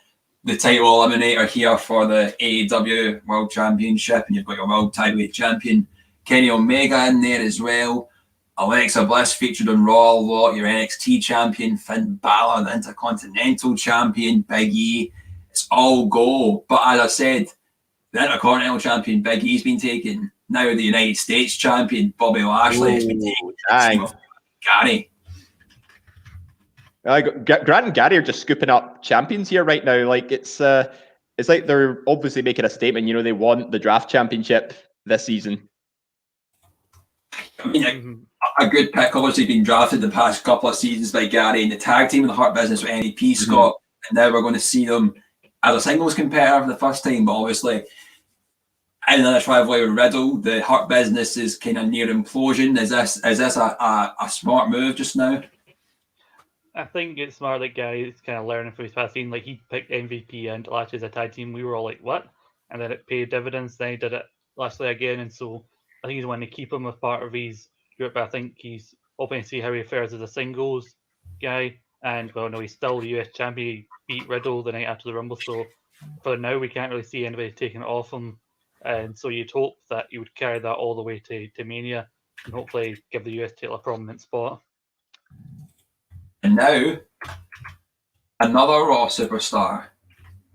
title eliminator here for the AEW World Championship, and you've got your World Tideweight Champion Kenny Omega in there as well. Alexa Bliss featured on Raw a lot. Your NXT champion Finn Balor, the Intercontinental champion Big E. It's all go. But as I said, the Intercontinental champion Big E's been taken. Now the United States champion Bobby Lashley has been taken. Gary. Grant and Gary are just scooping up champions here right now. Like it's like they're obviously making a statement. You know, they won the draft championship this season. I mean, a good pick. Obviously, been drafted the past couple of seasons by Gary in the tag team in the Hurt Business with NEP Scott, and now we're going to see them as a singles competitor for the first time. But obviously, in this rivalry with Riddle, the Hurt Business is kind of near implosion. Is this a smart move just now? I think it's smart that Guy is kind of learning from his past scene. Like he picked MVP and Lashley as a tag team. We were all like, what? And then it paid dividends. Then he did it Lashley again. And so I think he's wanting to keep him as part of his group. I think he's hoping to see how he fares as a singles guy. And well, no, he's still the US champion. He beat Riddle the night after the Rumble. So for now, we can't really see anybody taking it off him. And so you'd hope that he would carry that all the way to Mania and hopefully give the US title a prominent spot. And now, another Raw superstar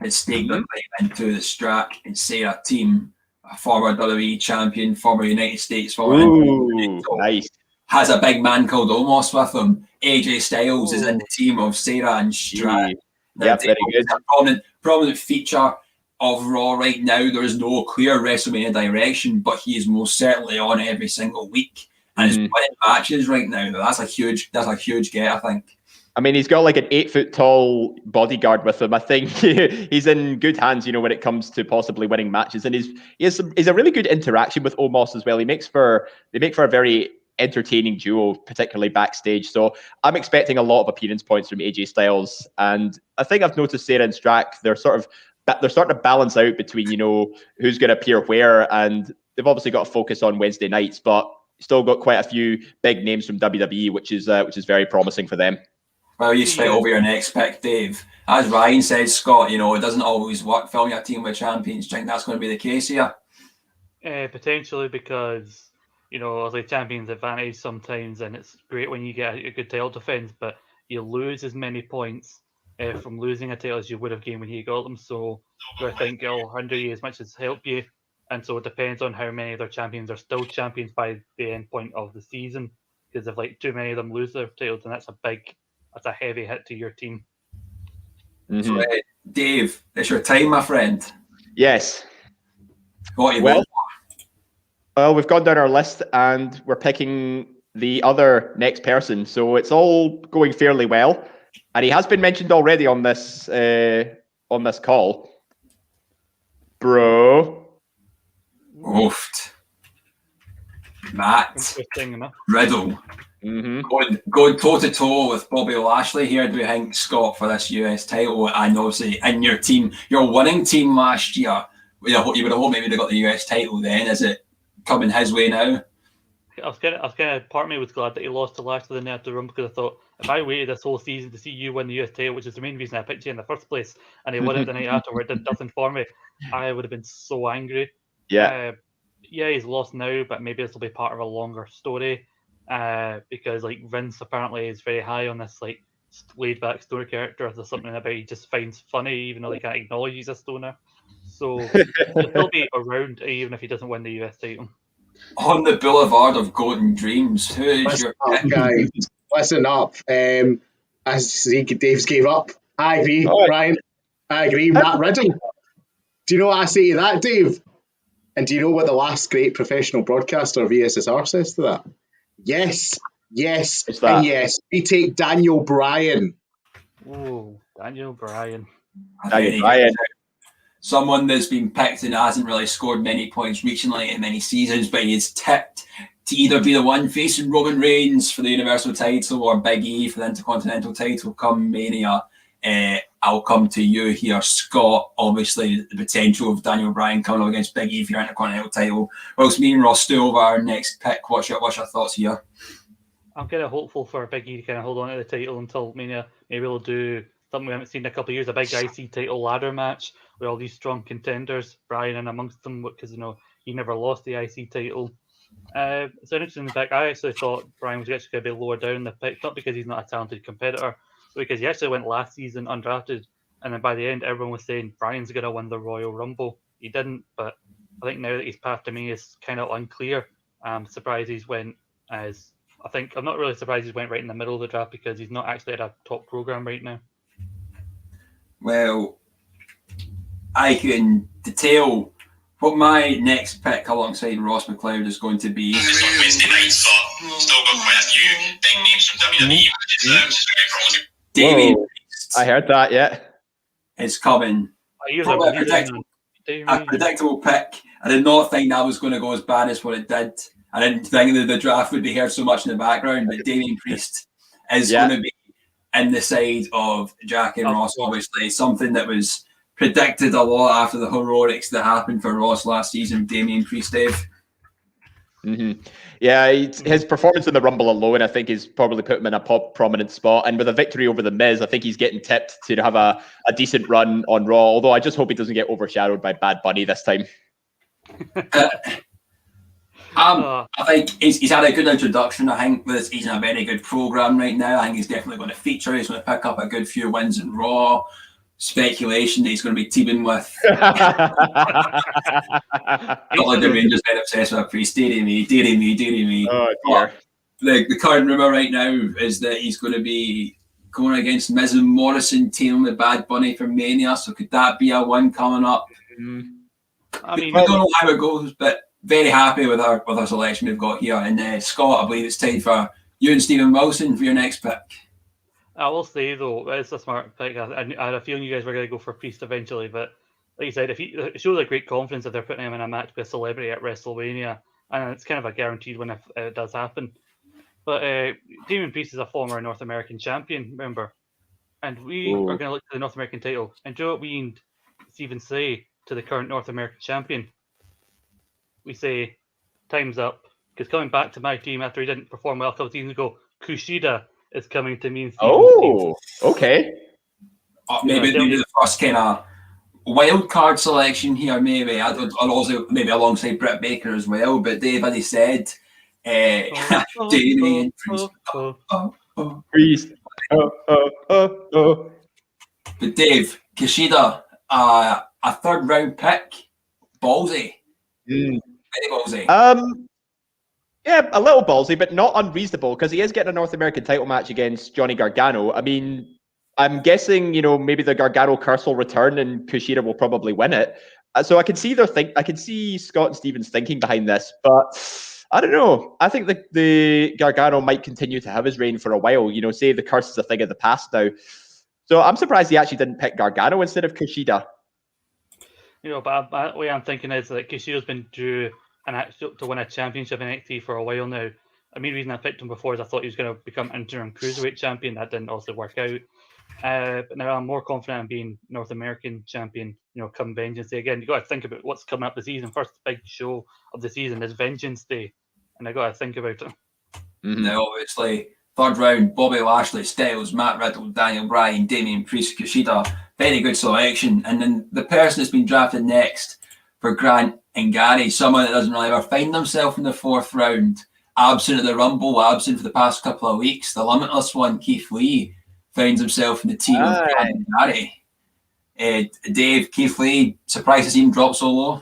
has staked their claim into the Strack and Sarah team a former WWE champion, former United States, former Ooh, nice. has a big man called Omos with him. AJ Styles is in the team of Sarah and Strat. Yep, very good. A prominent feature of Raw right now. There is no clear WrestleMania direction, but he is most certainly on every single week and is winning matches right now. That's a huge get, I think. I mean, he's got like an 8 foot tall bodyguard with him. I think he's in good hands, when it comes to possibly winning matches. And he's a really good interaction with Omos as well. They make for a very entertaining duo, particularly backstage. So I'm expecting a lot of appearance points from AJ Styles. And I think I've noticed Sarah and Strack, they're starting to balance out between, who's going to appear where. And they've obviously got to focus on Wednesday nights, but still got quite a few big names from WWE, which is very promising for them. Well, you straight over your next pick, Dave. As Ryan said, Scott, it doesn't always work filling your team with champions. Do you think that's going to be the case here? Potentially, because, like champions advantage sometimes, and it's great when you get a good title defense, but you lose as many points from losing a title as you would have gained when you got them. So I think it'll hinder you as much as help you. And so it depends on how many of their champions are still champions by the end point of the season. Because if too many of them lose their titles, then that's a heavy hit to your team. So, Dave, it's your time, my friend. Yes. What you Well, we've gone down our list and we're picking the other next person. So it's all going fairly well. And he has been mentioned already on this call. Bro. Oofed. Matt Interesting enough. Riddle. Going toe-to-toe with Bobby Lashley here, do you think, Scott, for this US title? And obviously in your team, your winning team last year, you would have hoped maybe they got the US title then. Is it coming his way now? I was kind of part of me was glad that he lost to Lashley in the after run, because I thought if I waited this whole season to see you win the US title, which is the main reason I picked you in the first place, and he won it the night after where it did nothing for me, I would have been so angry. Yeah. He's lost now, but maybe this will be part of a longer story. Because Vince apparently is very high on this laid back stoner character. There's something about he just finds funny, even though they can't acknowledge he's a stoner. So he'll be around even if he doesn't win the US title. On the boulevard of golden dreams, who is your pick? Guys, listen up. As Dave's gave up, I agree, Ryan. I agree. Matt Riddle. Do you know what I say to that, Dave? And do you know what the last great professional broadcaster of VSSR says to that? Yes, and yes. We take Daniel Bryan. Oh, Daniel Bryan. Someone that's been picked and hasn't really scored many points recently in many seasons, but he is tipped to either be the one facing Roman Reigns for the Universal title or Big E for the Intercontinental title come Mania. I'll come to you here, Scott. Obviously, the potential of Daniel Bryan coming up against Big E for your Intercontinental title. Whilst me and Ross do over our next pick, what's your thoughts here? I'm kind of hopeful for Big E to kind of hold on to the title until Mania. Maybe they'll do something we haven't seen in a couple of years, a big IC title ladder match with all these strong contenders, Bryan in amongst them, because he never lost the IC title. It's an interesting fact. I actually thought Bryan was actually going to be lower down the pick, not because he's not a talented competitor, but because he actually went last season undrafted, and then by the end everyone was saying Bryan's going to win the Royal Rumble. He didn't, but I think now that he's path to me is kind of unclear. I'm surprised he's went as I'm not really surprised he's went right in the middle of the draft, because he's not actually at a top program right now. Well, I can detail what my next pick alongside Ross McLeod is going to be. It's on Wednesday night, so still got quite a few big names from WWE, which is very promising. Damien Priest. I heard that, yeah. It's coming. A predictable pick. I did not think that was going to go as bad as what it did. I didn't think that the draft would be heard so much in the background, but Damien Priest is going to be in the side of Jack and Ross, obviously. Something that was predicted a lot after the heroics that happened for Ross last season, Damien Priest, Dave. Mm-hmm. Yeah, his performance in the Rumble alone, I think, is probably put him in a prominent spot. And with a victory over The Miz, I think he's getting tipped to have a decent run on Raw. Although I just hope he doesn't get overshadowed by Bad Bunny this time. I think he's had a good introduction. I think he's in a very good program right now. I think he's definitely going to feature. He's going to pick up a good few wins in Raw. speculation that he's going to be teaming with. Not like the Rangers been obsessed with Priest. Deary me. Oh dear. The current rumour right now is that he's going to be going against Miz and Morrison, teaming with Bad Bunny for Mania. So could that be a one coming up? I mean, we don't know how it goes, but very happy with our selection we've got here. And Scott, I believe it's time for you and Stephen Wilson for your next pick. I will say though, it's a smart pick. I had a feeling you guys were going to go for Priest eventually, but like you said, it shows a great confidence if they're putting him in a match with a celebrity at WrestleMania, and it's kind of a guaranteed win if it does happen. But Damian Priest is a former North American champion, remember, and we are going to look to the North American title. And do you know what we and Stephen say to the current North American champion? We say, time's up, because coming back to my team after he didn't perform well a couple of seasons ago, Kushida is coming to me and Stephen's team. Okay. Maybe the first kind of wild card selection here, maybe. And also maybe alongside Britt Baker as well. But Dave, as he said, Damien Priest. Priest. But Dave, Kushida, a third round pick, ballsy. Very ballsy. Yeah, a little ballsy, but not unreasonable, because he is getting a North American title match against Johnny Gargano. I mean, I'm guessing, maybe the Gargano curse will return and Kushida will probably win it. So I can see I can see Scott and Stevens thinking behind this, but I don't know. I think the Gargano might continue to have his reign for a while. Say the curse is a thing of the past now. So I'm surprised he actually didn't pick Gargano instead of Kushida. But the way I'm thinking is that Kushida's been due to win a championship in NXT for a while now. The main reason I picked him before is I thought he was going to become interim cruiserweight champion. That didn't also work out. But now I'm more confident in being North American champion. Come Vengeance Day. Again, you got to think about what's coming up the season. First big show of the season is Vengeance Day, and I got to think about it. Now, obviously, third round: Bobby Lashley, Styles, Matt Riddle, Daniel Bryan, Damian Priest, Kushida. Very good selection. And then the person that's been drafted next for Grant and Gary, someone that doesn't really ever find themselves in the fourth round, absent of the Rumble, absent for the past couple of weeks. The limitless one, Keith Lee, finds himself in the team of Grant and Gary. Dave, Keith Lee, surprised to see him drop so low?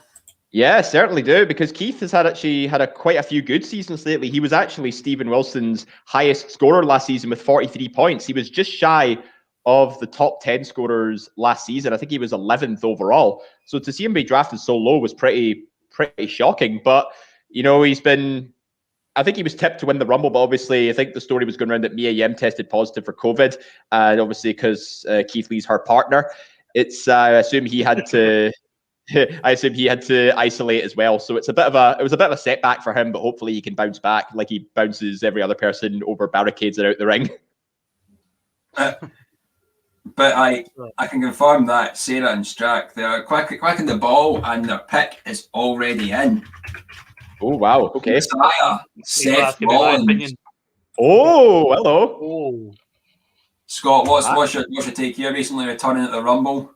Yeah, certainly do, because Keith has had quite a few good seasons lately. He was actually Stephen Wilson's highest scorer last season with 43 points. He was just shy of the top 10 scorers last season. I think he was 11th overall. So to see him be drafted so low was pretty shocking. But, I think he was tipped to win the Rumble, but obviously I think the story was going around that Mia Yim tested positive for COVID. And obviously because Keith Lee's her partner, I assume he had to isolate as well. So it was a bit of a setback for him, but hopefully he can bounce back like he bounces every other person over barricades and out the ring. But I can confirm that Sarah and Strack, they're quicking the ball and their pick is already in. Oh, wow. Okay. Messiah, Seth Rollins. Oh, hello. Oh. Scott, what's your take here? Recently returning at the Rumble.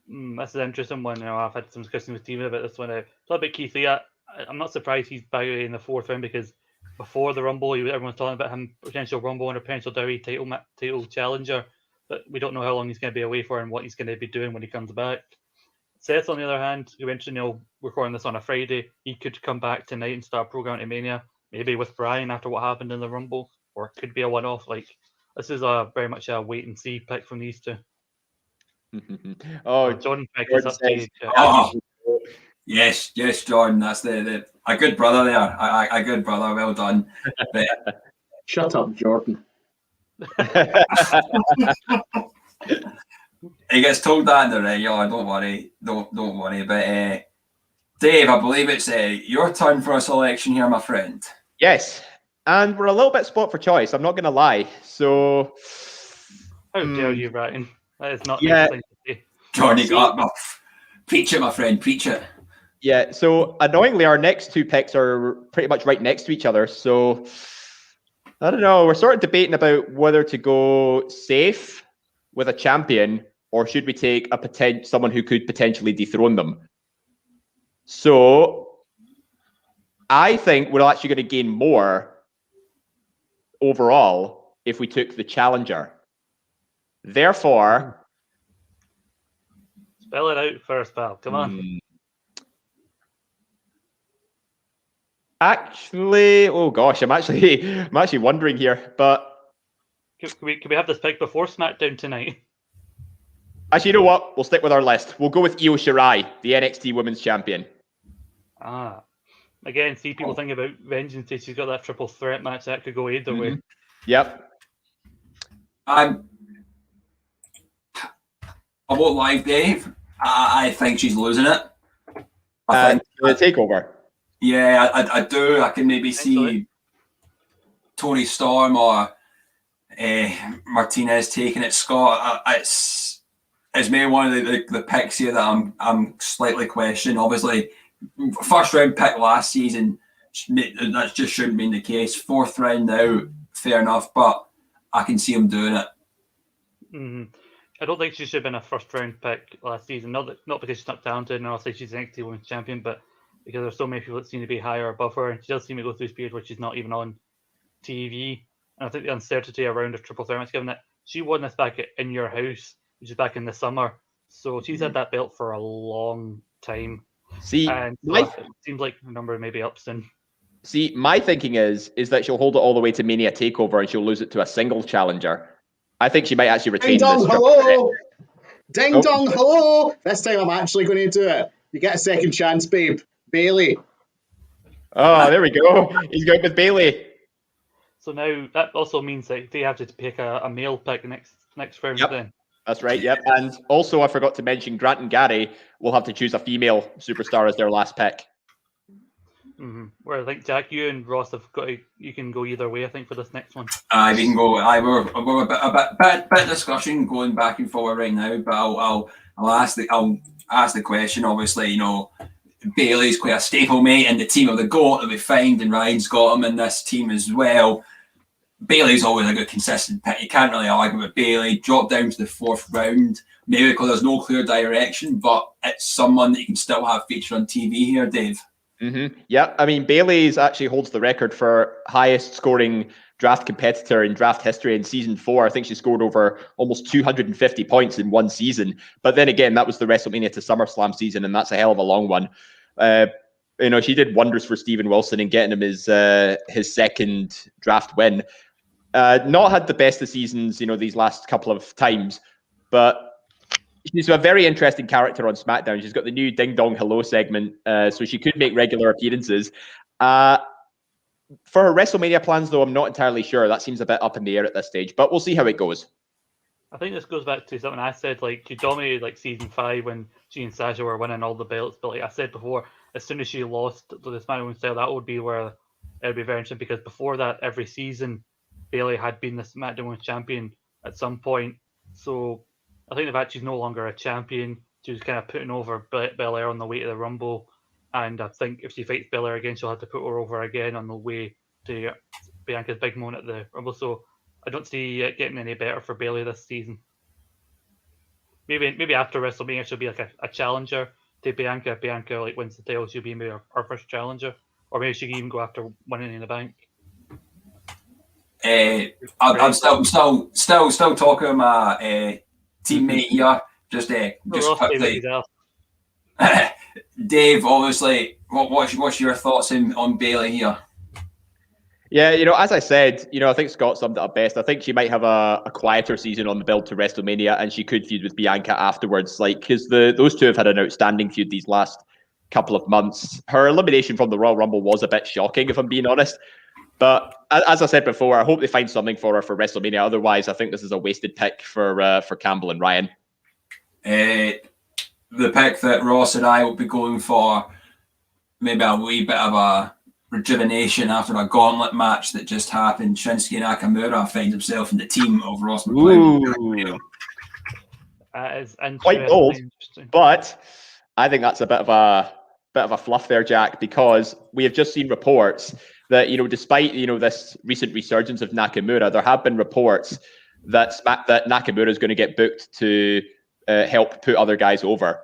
This is an interesting one. I've had some discussions with Steven about this one. Talk about Keith Lee. I'm not surprised he's back in the fourth round, because before the Rumble, everyone was talking about him potential Rumble and a potential WWE title challenger. But we don't know how long he's going to be away for and what he's going to be doing when he comes back. Seth, on the other hand, we mentioned, recording this on a Friday, he could come back tonight and start programming Mania, maybe with Bryan after what happened in the Rumble, or it could be a one-off. This is very much a wait-and-see pick from these two. Jordan pick is up to you. Yes, Jordan, that's a good brother there. A good brother, well done. But, shut up, Jordan. He gets told that in the regular. Don't worry. But Dave, I believe it's your turn for a selection here, my friend. Yes, and we're a little bit spot for choice. I'm not going to lie. So, how dare you, Ryan? That is not. Yeah, Johnny got preach it, my friend. Preach it. Yeah. So annoyingly, our next two picks are pretty much right next to each other. So I don't know. We're sort of debating about whether to go safe with a champion or should we take someone who could potentially dethrone them. So I think we're actually going to gain more overall if we took the challenger. Therefore, Spell it out first, pal. Come on. Actually, oh gosh, I'm actually wondering here, but Can we have this pick before SmackDown tonight? actually, you know what? We'll stick with our list. We'll go with Io Shirai, the NXT Women's Champion. Ah. Again, see people think about Vengeance. She's got that triple threat match that could go either way. Yep. I won't lie, Dave. I think she's losing it. I think The takeover. Yeah, I do. I can maybe see Excellent. Tony Storm or Martinez taking it. Scott, it's maybe one of the picks here that I'm slightly questioning. Obviously, first round pick last season, that just shouldn't be the case. Fourth round now, fair enough, but I can see him doing it. I don't think she should have been a first round pick last season. Not because she's not talented, and obviously she's an NXT Women's Champion, but because there's so many people that seem to be higher above her, and she does seem to go through this period where she's not even on TV. And I think the uncertainty around a triple threat match, given that she won this back In Your House, which is back in the summer, so she's had that belt for a long time. See, And so my, it seems like her number maybe up soon. see, my thinking is that she'll hold it all the way to Mania Takeover and she'll lose it to a single challenger. I think she might actually retain Ding dong, this. triple threat. hello! Ding dong, hello! This time I'm actually going to do it. You get a second chance, babe. Bailey. Oh, there we go. He's going with Bailey. So now that also means that they have to pick a male pick next round. Yep. Then That's right, yep. And also, I forgot to mention, Grant and Gary will have to choose a female superstar as their last pick. Where I think Jack, you and Ross have got you can go either way. I think for this next one. We can go. We're a bit discussion going back and forward right now, but I'll ask the question. Obviously, you know, Bailey's quite a staple mate in the team of the GOAT that we find, and Ryan's got him in this team as well. Bailey's always a good consistent pick. You can't really argue with Bailey. Drop down to the fourth round, maybe because there's no clear direction, but it's someone that you can still have featured on TV here, Dave. Yeah, I mean, Bailey's actually holds the record for highest scoring draft competitor in draft history in season 4. I think she scored over almost 250 points in one season. But then again, that was the WrestleMania to SummerSlam season, and that's a hell of a long one. You know, she did wonders for Steven Wilson in getting him his second draft win. Not had the best of seasons, you know, these last couple of times, but she's a very interesting character on SmackDown. She's got the new Ding Dong Hello segment, so she could make regular appearances. For her WrestleMania plans, though, I'm not entirely sure. That seems a bit up in the air at this stage, but we'll see how it goes. I think this goes back to something I said. Like, she dominated like season 5 when she and Sasha were winning all the belts. But like I said before, as soon as she lost to the SmackDown style, that would be where it would be very interesting. Because before that, every season, Bailey had been the SmackDown champion at some point. So I think the fact she's no longer a champion, she was kind of putting over Belair on the way to the Rumble. And I think if she fights Belair again, she'll have to put her over again on the way to Bianca's big moment at the Rumble. So I don't see it getting any better for Bailey this season. Maybe after WrestleMania, she'll be like a challenger to Bianca. If Bianca like wins the title, she'll be maybe her first challenger. Or maybe she can even go after winning in the bank. I'm still talking to my teammate here. Just quickly. Dave, obviously, what's your thoughts on Bailey here? Yeah, you know, as I said, you know, I think Scott summed it up best. I think she might have a quieter season on the build to WrestleMania, and she could feud with Bianca afterwards. Like, because those two have had an outstanding feud these last couple of months. Her elimination from the Royal Rumble was a bit shocking, if I'm being honest. But as I said before, I hope they find something for her for WrestleMania. Otherwise, I think this is a wasted pick for Campbell and Ryan. The pick that Ross and I will be going for, maybe a wee bit of a rejuvenation after a gauntlet match that just happened. Shinsuke Nakamura finds himself in the team of Ross McLeod. That is Quite bold, but I think that's a bit of a fluff there, Jack, because we have just seen reports that, you know, despite, you know, this recent resurgence of Nakamura, there have been reports that Nakamura is going to get booked to help put other guys over.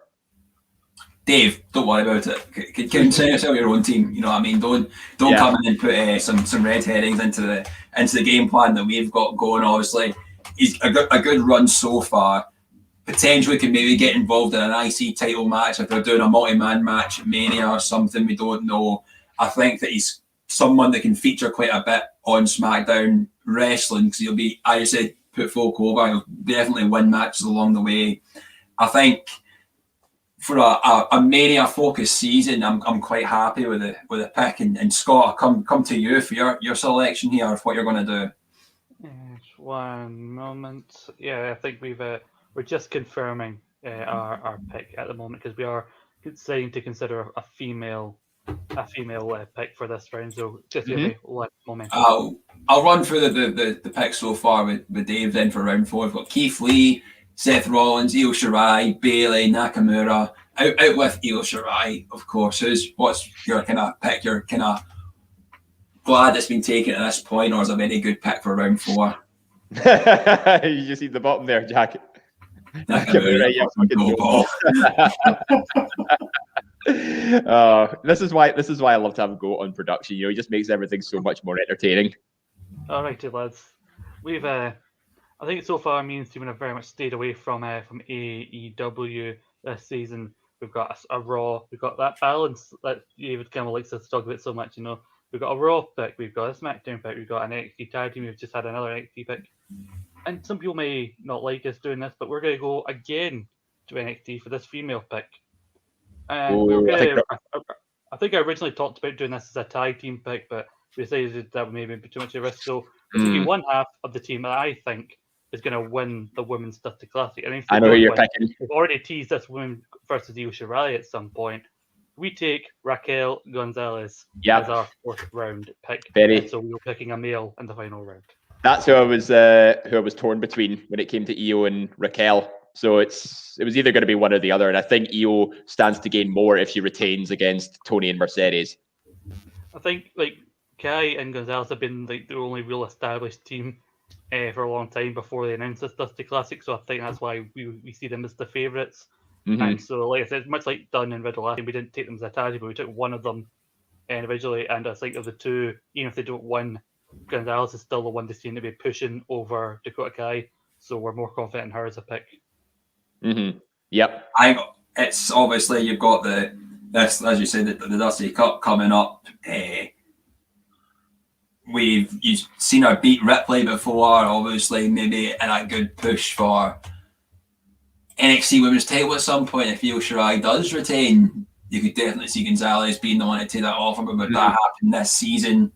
Dave, don't worry about it. Consider yourself your own team. You know what I mean? Don't come in and put some red herrings into the game plan that we've got going. Obviously, he's a good run so far. potentially could maybe get involved in an IC title match if they're doing a multi-man match at Mania or something. We don't know. I think that he's someone that can feature quite a bit on SmackDown wrestling because he'll be, as you said, put folk over. He'll definitely win matches along the way. I think for a Mania focused season, I'm quite happy with the pick. And Scott, I'll come to you for your selection here of what you're going to do. One moment. Yeah, I think we're just confirming our pick at the moment because we are deciding to consider a female pick for this round. So just give me one moment. I'll run through the picks so far with Dave then for round 4. We've got Keith Lee, Seth Rollins, Io Shirai, Bayley, Nakamura. Out with Io Shirai, of course. What's your kind of pick? You're kind of glad it's been taken at this point, or is it a very good pick for round 4? You just see the bottom there, Jack. Nakamura, this is why I love to have a go on production. He just makes everything so much more entertaining. Alrighty, lads. We've I think so far me and Stephen have very much stayed away from AEW this season. We've got a Raw. We've got that balance that David Campbell likes us to talk about so much. We've got a Raw pick. We've got a SmackDown pick. We've got an NXT tag team. We've just had another NXT pick. And some people may not like us doing this, but we're going to go again to NXT for this female pick. And I think I originally talked about doing this as a tag team pick, but we decided that would maybe be too much of a risk. So we're taking one half of the team that I think is going to win the Women's Dusty Classic. I know who you're picking. We've already teased this woman versus Io Shirai at some point. We take Raquel Gonzalez as our 4th round pick. So we were picking a male in the final round. That's who I was torn between when it came to Io and Raquel. So it was either going to be one or the other, and I think Io stands to gain more if she retains against Tony and Mercedes. I think Kai and Gonzalez have been the only real established team for a long time before they announced this Dusty Classic. So I think that's why we see them as the favourites. Mm-hmm. And so, like I said, much like Dunn and Riddle last time, we didn't take them as a tag team, but we took one of them individually. And I think of the two, even if they don't win, Gonzalez is still the one they seem to be pushing over Dakota Kai. So we're more confident in her as a pick. Mm-hmm. Yep. It's obviously you've got this, as you said, the Dusty Cup coming up. You've seen her beat Ripley before, obviously, maybe in a good push for NXT Women's title at some point. If Io Shirai does retain, you could definitely see Gonzalez being the one to take that offer, but would that happen this season?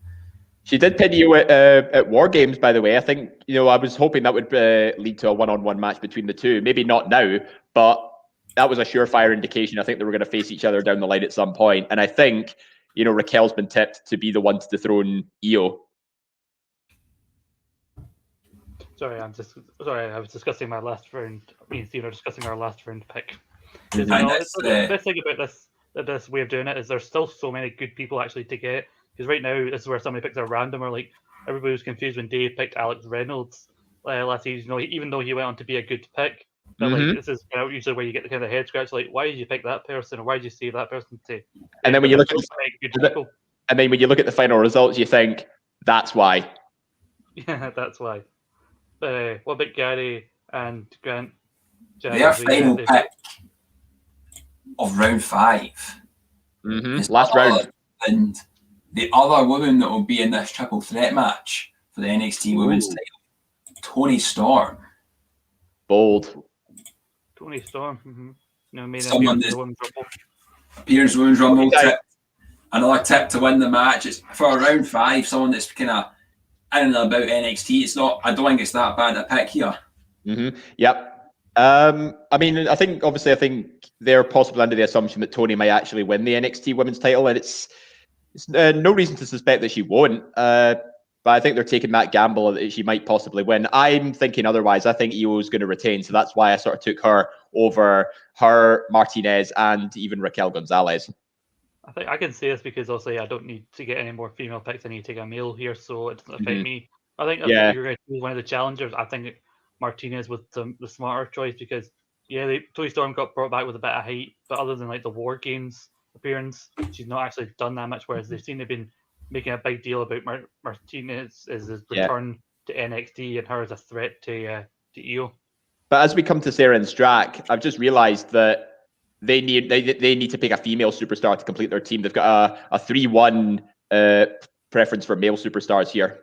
She did pin you at War Games, by the way. I think, I was hoping that would lead to a one-on-one match between the two. Maybe not now, but that was a surefire indication. I think they were going to face each other down the line at some point. And I think, Raquel's been tipped to be the one to dethrone Io. Sorry, I was discussing my last round. Me and Steve are discussing our last round pick. And The best thing about this way of doing it is there's still so many good people actually to get. Because right now, this is where somebody picks a random, or everybody was confused when Dave picked Alex Reynolds last season. Even though he went on to be a good pick, but this is usually where you get the kind of head scratch. Why did you pick that person, or why did you save that person to? And then when you look at the final results, you think that's why. Yeah, that's why. What about Gary and Grant? Their final pick of round 5 is last round, and the other woman that will be in this triple threat match for the NXT Women's title, Toni Storm. Bold. Toni Storm. Someone that appears in the Women's Rumble. Another tip to win the match. It's for round 5. Someone that's kind of in and about NXT. It's not. I don't think it's that bad a pick here. Yep. I think they're possibly under the assumption that Toni might actually win the NXT Women's title, and it's no reason to suspect that she won't. But I think they're taking that gamble that she might possibly win. I'm thinking otherwise. I think Io is going to retain, so that's why I sort of took her over Martinez, and even Raquel Gonzalez. I think I can say this because also I don't need to get any more female picks. I need to take a male here, so it doesn't affect me. I think if you're going to be one of the challengers, I think Martinez was the smarter choice because Toni Storm got brought back with a bit of height, but other than the War Games appearance, she's not actually done that much. Whereas they've been making a big deal about Martinez's return to NXT and her as a threat to Io. But as we come to Sarah and Strack, I've just realised that they need to pick a female superstar to complete their team. They've got a 3-1 preference for male superstars here.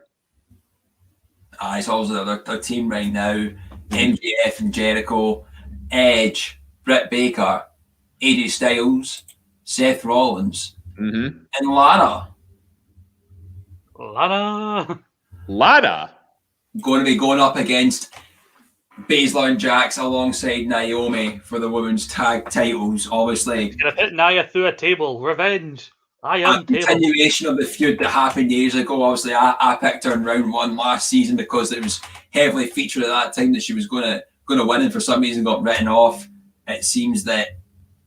It's also their team right now. MJF and Jericho, Edge, Britt Baker, AJ Styles, Seth Rollins, and Lana. Lana Going to be going up against Baszler and Jax alongside Naomi for the women's tag titles. Obviously, Gonna hit Nia through a table. Revenge. I a am table. continuation of the feud that happened years ago. Obviously, I picked her in round 1 last season because it was heavily featured at that time that she was going to win, and for some reason got written off. It seems that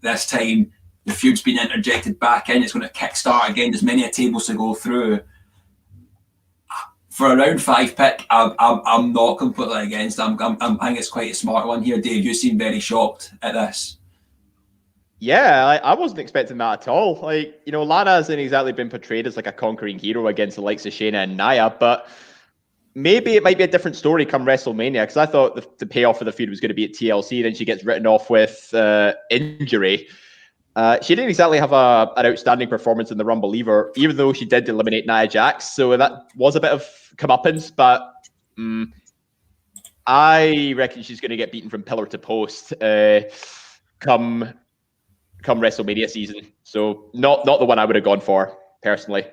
this time the feud's been interjected back in. It's going to kickstart again. There's many tables to go through. For a round 5 pick, I'm not completely against. I think it's quite a smart one here. Dave, you seem very shocked at this. Yeah, I wasn't expecting that at all. Like, Lana hasn't exactly been portrayed as like a conquering hero against the likes of Shayna and Nia, but maybe it might be a different story come WrestleMania, because I thought the payoff for the feud was going to be at TLC, then she gets written off with injury. She didn't exactly have an outstanding performance in the Rumble either, even though she did eliminate Nia Jax, so that was a bit of comeuppance, but I reckon she's going to get beaten from pillar to post come WrestleMania season. So not the one I would have gone for personally.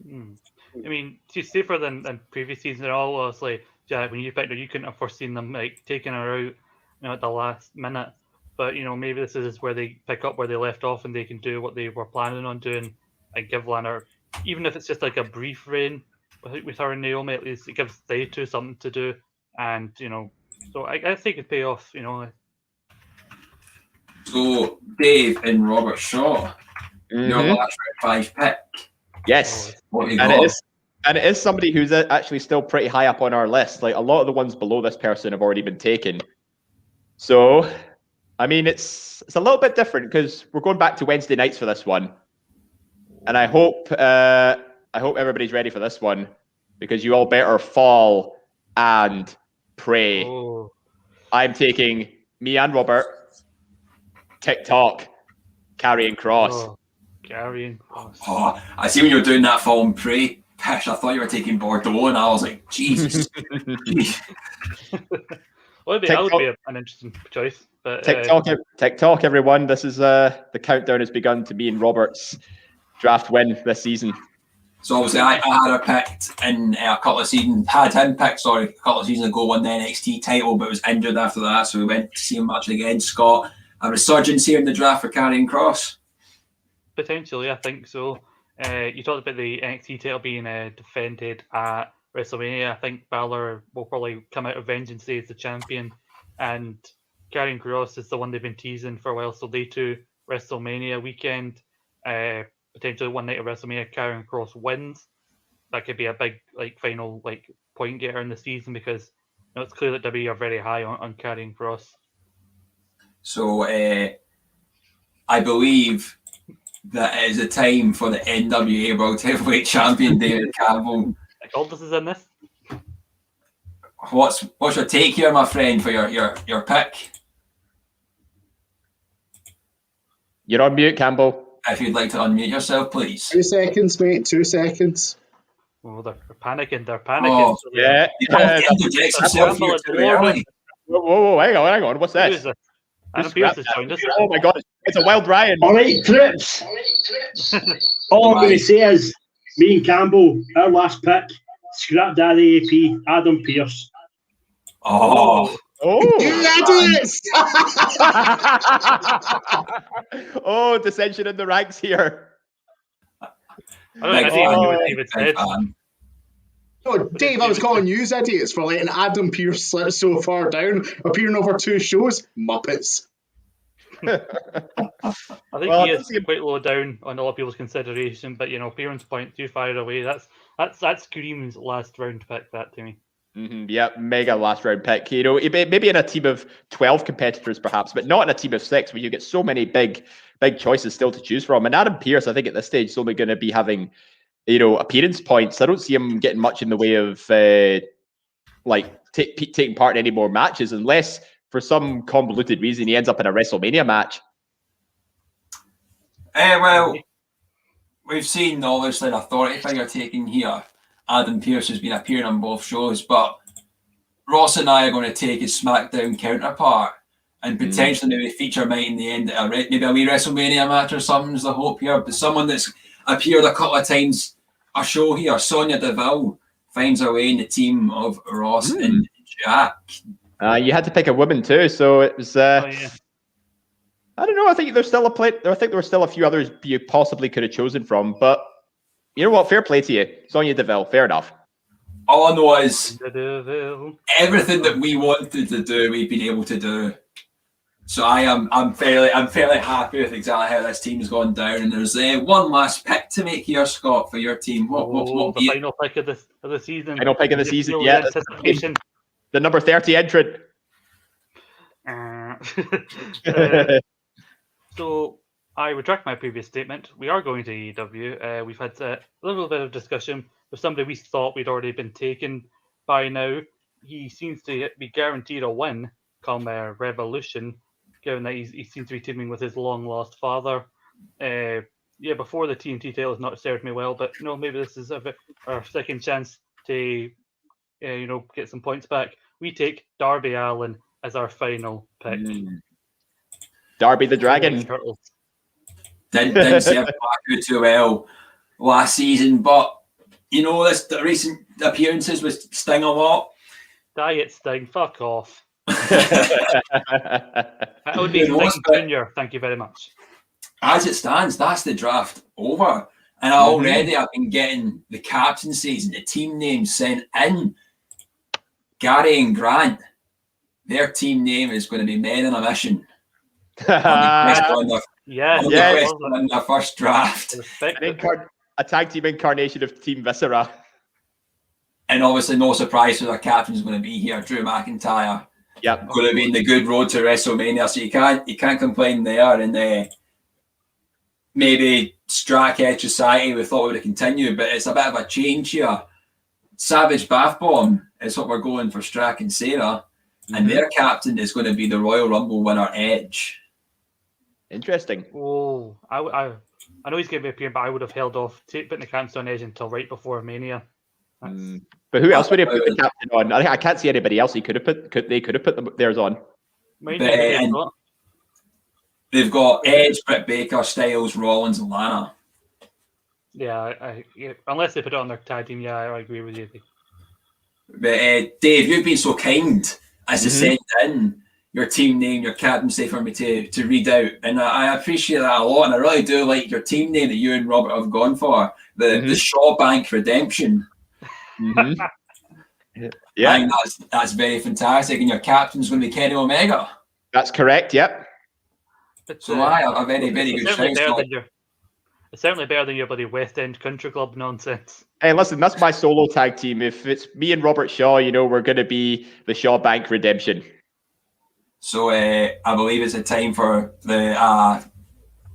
I mean, she's safer than previous seasons. And obviously, Jack, when you picked her, you couldn't have foreseen them like taking her out, at the last minute. But maybe this is where they pick up where they left off, and they can do what they were planning on doing, and give Lana, even if it's just like a brief reign with her and Naomi, at least it gives they two something to do, and so I think it pay off. So Dave and Robert Shaw, your last round 5 pick. Yes, What have you and got? it is somebody who's actually still pretty high up on our list. Like, a lot of the ones below this person have already been taken. So, I mean, it's a little bit different because we're going back to Wednesday nights for this one, and I hope everybody's ready for this one, because you all better fall and pray. Oh. I'm taking me and Robert, TikTok, Karrion Kross. Oh, Karrion Kross. Oh, I see when you were doing that fall and pray. Pish, I thought you were taking Bordeaux, and I was like, Jesus. Well, that would be an interesting choice. But, TikTok, everyone. This is the countdown has begun to me and Robert's draft win this season. So obviously, I had her picked in a couple of seasons. Had him picked, sorry, a couple of seasons ago, won the NXT title, but was injured after that. So we went to see him match again. Scott, a resurgence here in the draft for Karrion Kross. Potentially, I think so. You talked about the NXT title being defended at WrestleMania. I think Balor will probably come out of Vengeance Day as the champion, and Karrion Kross is the one they've been teasing for a while. So they too, WrestleMania weekend, potentially one night of WrestleMania, Karrion Kross wins. That could be a big final point getter in the season, because it's clear that WWE are very high on Karrion Kross. So I believe that it is a time for the NWA World Heavyweight Champion David Campbell. Aldous is in this. What's your take here, my friend, for your pick? You're on mute, Campbell. If you'd like to unmute yourself, please. 2 seconds, mate. 2 seconds. Oh, they're panicking. They're panicking. Oh, So Yeah. You don't interject yourself here too early. Whoa, hang on. What's Who this? is this? Adam Pearce has joined us. Oh my God, it's a Wild Ryan. All right, trips. All I'm going to say is, me and Campbell, our last pick, scrap daddy AP, Adam Pearce. Oh, You idiots! Oh, dissension in the ranks here. I don't even know what David said. Oh, Dave, I was calling you idiots for letting Adam Pearce slip so far down, appearing over 2 shows. Muppets. I think Well, he is quite low down on a lot of people's consideration, but Pearns point too far away. That screams last round pick, that to me. Yeah, mega last round pick. Maybe in a team of 12 competitors, perhaps, but not in a team of 6, where you get so many big choices still to choose from. And Adam Pearce, I think at this stage, is only going to be having, appearance points. I don't see him getting much in the way of taking part in any more matches unless for some convoluted reason he ends up in a WrestleMania match. Well, we've seen obviously an authority figure taken here. Adam Pearce has been appearing on both shows, but Ross and I are going to take his SmackDown counterpart and potentially maybe feature Might in the end, maybe a wee WrestleMania match or something is the hope here. But someone that's appeared a couple of times a show here, Sonya Deville, finds her way in the team of Ross and Jack. You had to pick a woman too, so it was. I don't know. I think there's still I think there were still a few others you possibly could have chosen from, but you know what? Fair play to you, Sonya Deville. Fair enough. All I know is everything that we wanted to do, we've been able to do. So I'm fairly happy with exactly how this team's gone down. And there's one last pick to make here, Scott, for your team. What the final pick of the season? Final pick of the season. Yeah, the number 30 entrant. So I retract my previous statement. We are going to AEW. We've had a little bit of discussion with somebody we thought we'd already been taken by now. He seems to be guaranteed a win come Revolution, given that he seems to be teaming with his long-lost father. Before the TNT title has not served me well, but maybe this is our second chance to get some points back. We take Darby Allin as our final pick. Darby the Dragon. Didn't serve Baku too well last season, but the recent appearances with Sting a lot. Diet Sting, fuck off. That would be Sting Jr. Thank you very much. As it stands, that's the draft over, and already I've been getting the captaincies and the team names sent in. Gary and Grant, their team name is going to be Men on a Mission. On their first draft. A tag team incarnation of Team Viscera. And obviously no surprise who their captain is going to be here, Drew McIntyre. Yep. Going to be in the good road to WrestleMania, so you can't complain there. And maybe Strack Edge Society, we thought would have continued, but it's a bit of a change here. Savage Bath Bomb is what we're going for, Strack and Sarah. And their captain is going to be the Royal Rumble winner, Edge. Interesting. Oh, I know he's going to be appearing, but I would have held off putting the captain on Edge until right before Mania. But who else would have put the captain on? I can't see anybody else they could have put theirs on. They've got Edge, Britt Baker, Styles, Rollins, and Lana. Yeah, unless they put it on their tag team, I agree with you. But Dave, you've been so kind as to send in your team name, your captaincy for me to read out, and I appreciate that a lot. And I really do like your team name that you and Robert have gone for, the Shaw Bank Redemption. Yeah, I think that's very fantastic. And your captain's going to be Kenny Omega. That's correct. Yep. It's, a very, very good choice. It's certainly better than your bloody West End Country Club nonsense. Hey, listen, that's my solo tag team. If it's me and Robert Shaw, we're going to be the Shaw Bank Redemption. So I believe it's a time for the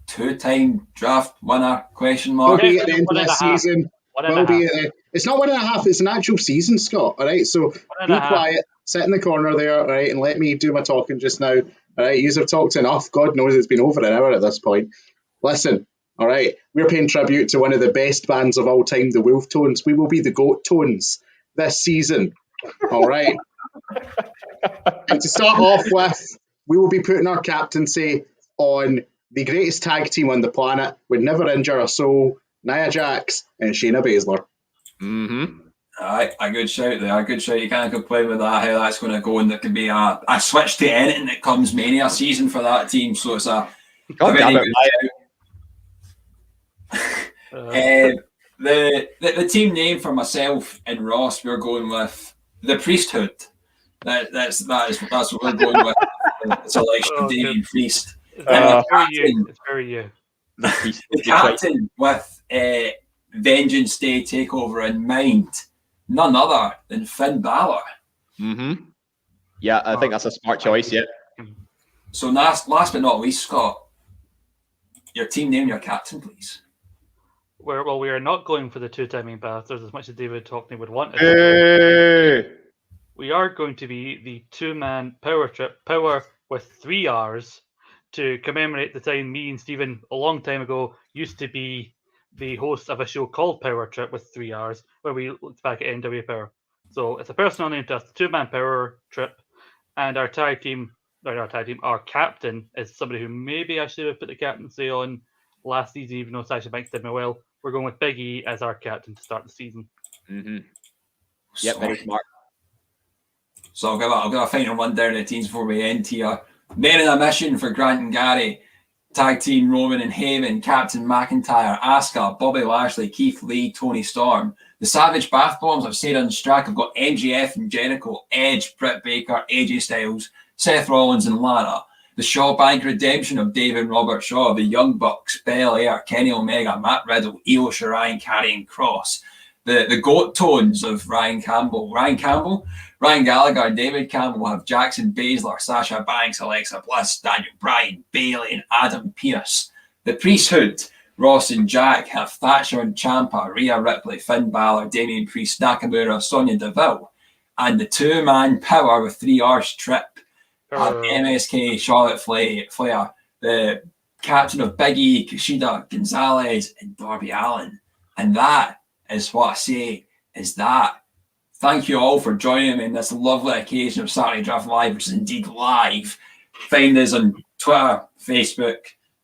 two-time draft winner question mark. Will be at the end of this season. It's not 1.5. It's an actual season, Scott. All right, so be quiet, sit in the corner there, all right, and let me do my talking just now. All right, you have talked enough. God knows it's been over an hour at this point. Listen, all right, we're paying tribute to one of the best bands of all time, the Wolf Tones. We will be the Goat Tones this season. All right. And to start off with, we will be putting our captaincy on the greatest tag team on the planet, would never injure a soul, Nia Jax and Shayna Baszler. A good shout there. A good shout. You can't complain with that, how that's going to go, and there could be a switch to anything that comes Mania season for that team. So it's a very good shout. The team name for myself and Ross, we're going with the Priesthood. That's what we're going with. The selection of Damian Priest. It's very you. The captain with Vengeance Day takeover in mind, none other than Finn Balor. Yeah, I think that's a smart choice. Yeah. So last but not least, Scott, your team name, your captain, please. We are not going for the two-timing Bastards as much as David Hockney would want. we are going to be the 2-man power trip, power with 3 R's, to commemorate the time me and Stephen, a long time ago, used to be the host of a show called Power Trip with 3 R's, where we looked back at NWA Power. So it's a personal name to us, the 2-man power trip, and our captain is somebody who maybe I should have put the captaincy on last season, even though Sasha Banks did me well. We're going with Big E as our captain to start the season. Mm-hmm. Yep, very smart. So I'll give a final rundown of the teams before we end here. Men in a mission for Grant and Gary. Tag team Roman and Heyman, Captain McIntyre, Asuka, Bobby Lashley, Keith Lee, Tony Storm. The Savage Bath Bombs, I've said on Strack, I've got MJF and Jericho, Edge, Britt Baker, AJ Styles, Seth Rollins and Lana. The Shaw Bank Redemption of Dave and Robert Shaw, the Young Bucks, Belair, Kenny Omega, Matt Riddle, Io Shirai, Karrion Kross. The goat tones of Ryan Campbell, Ryan Gallagher, and David Campbell have Jackson Baszler, Sasha Banks, Alexa Bliss, Daniel Bryan, Bayley, and Adam Pearce. The Priesthood, Ross and Jack, have Thatcher and Ciampa, Rhea Ripley, Finn Balor, Damian Priest, Nakamura, Sonya Deville. And the 2-man power with 3 R's trip have MSK, Charlotte Flair, the captain of Big E, Kushida, Gonzalez, and Darby Allin. And that is what I say is that. Thank you all for joining me in this lovely occasion of Saturday Draft Live, which is indeed live. Find us on Twitter, Facebook,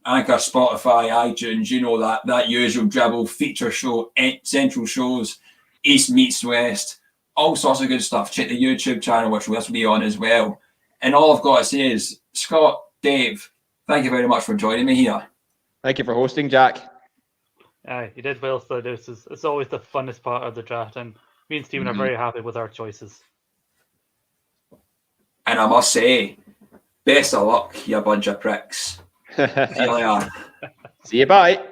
Anchor, Spotify, iTunes, you know that usual dribble, feature show, central shows, East meets West, all sorts of good stuff. Check the YouTube channel, which we'll be on as well. And all I've got to say is, Scott, Dave, thank you very much for joining me here. Thank you for hosting, Jack. Aye, you did well, so it's always the funnest part of the draft, and me and Stephen are very happy with our choices. And I must say, best of luck, you bunch of pricks. See you later. See you, bye.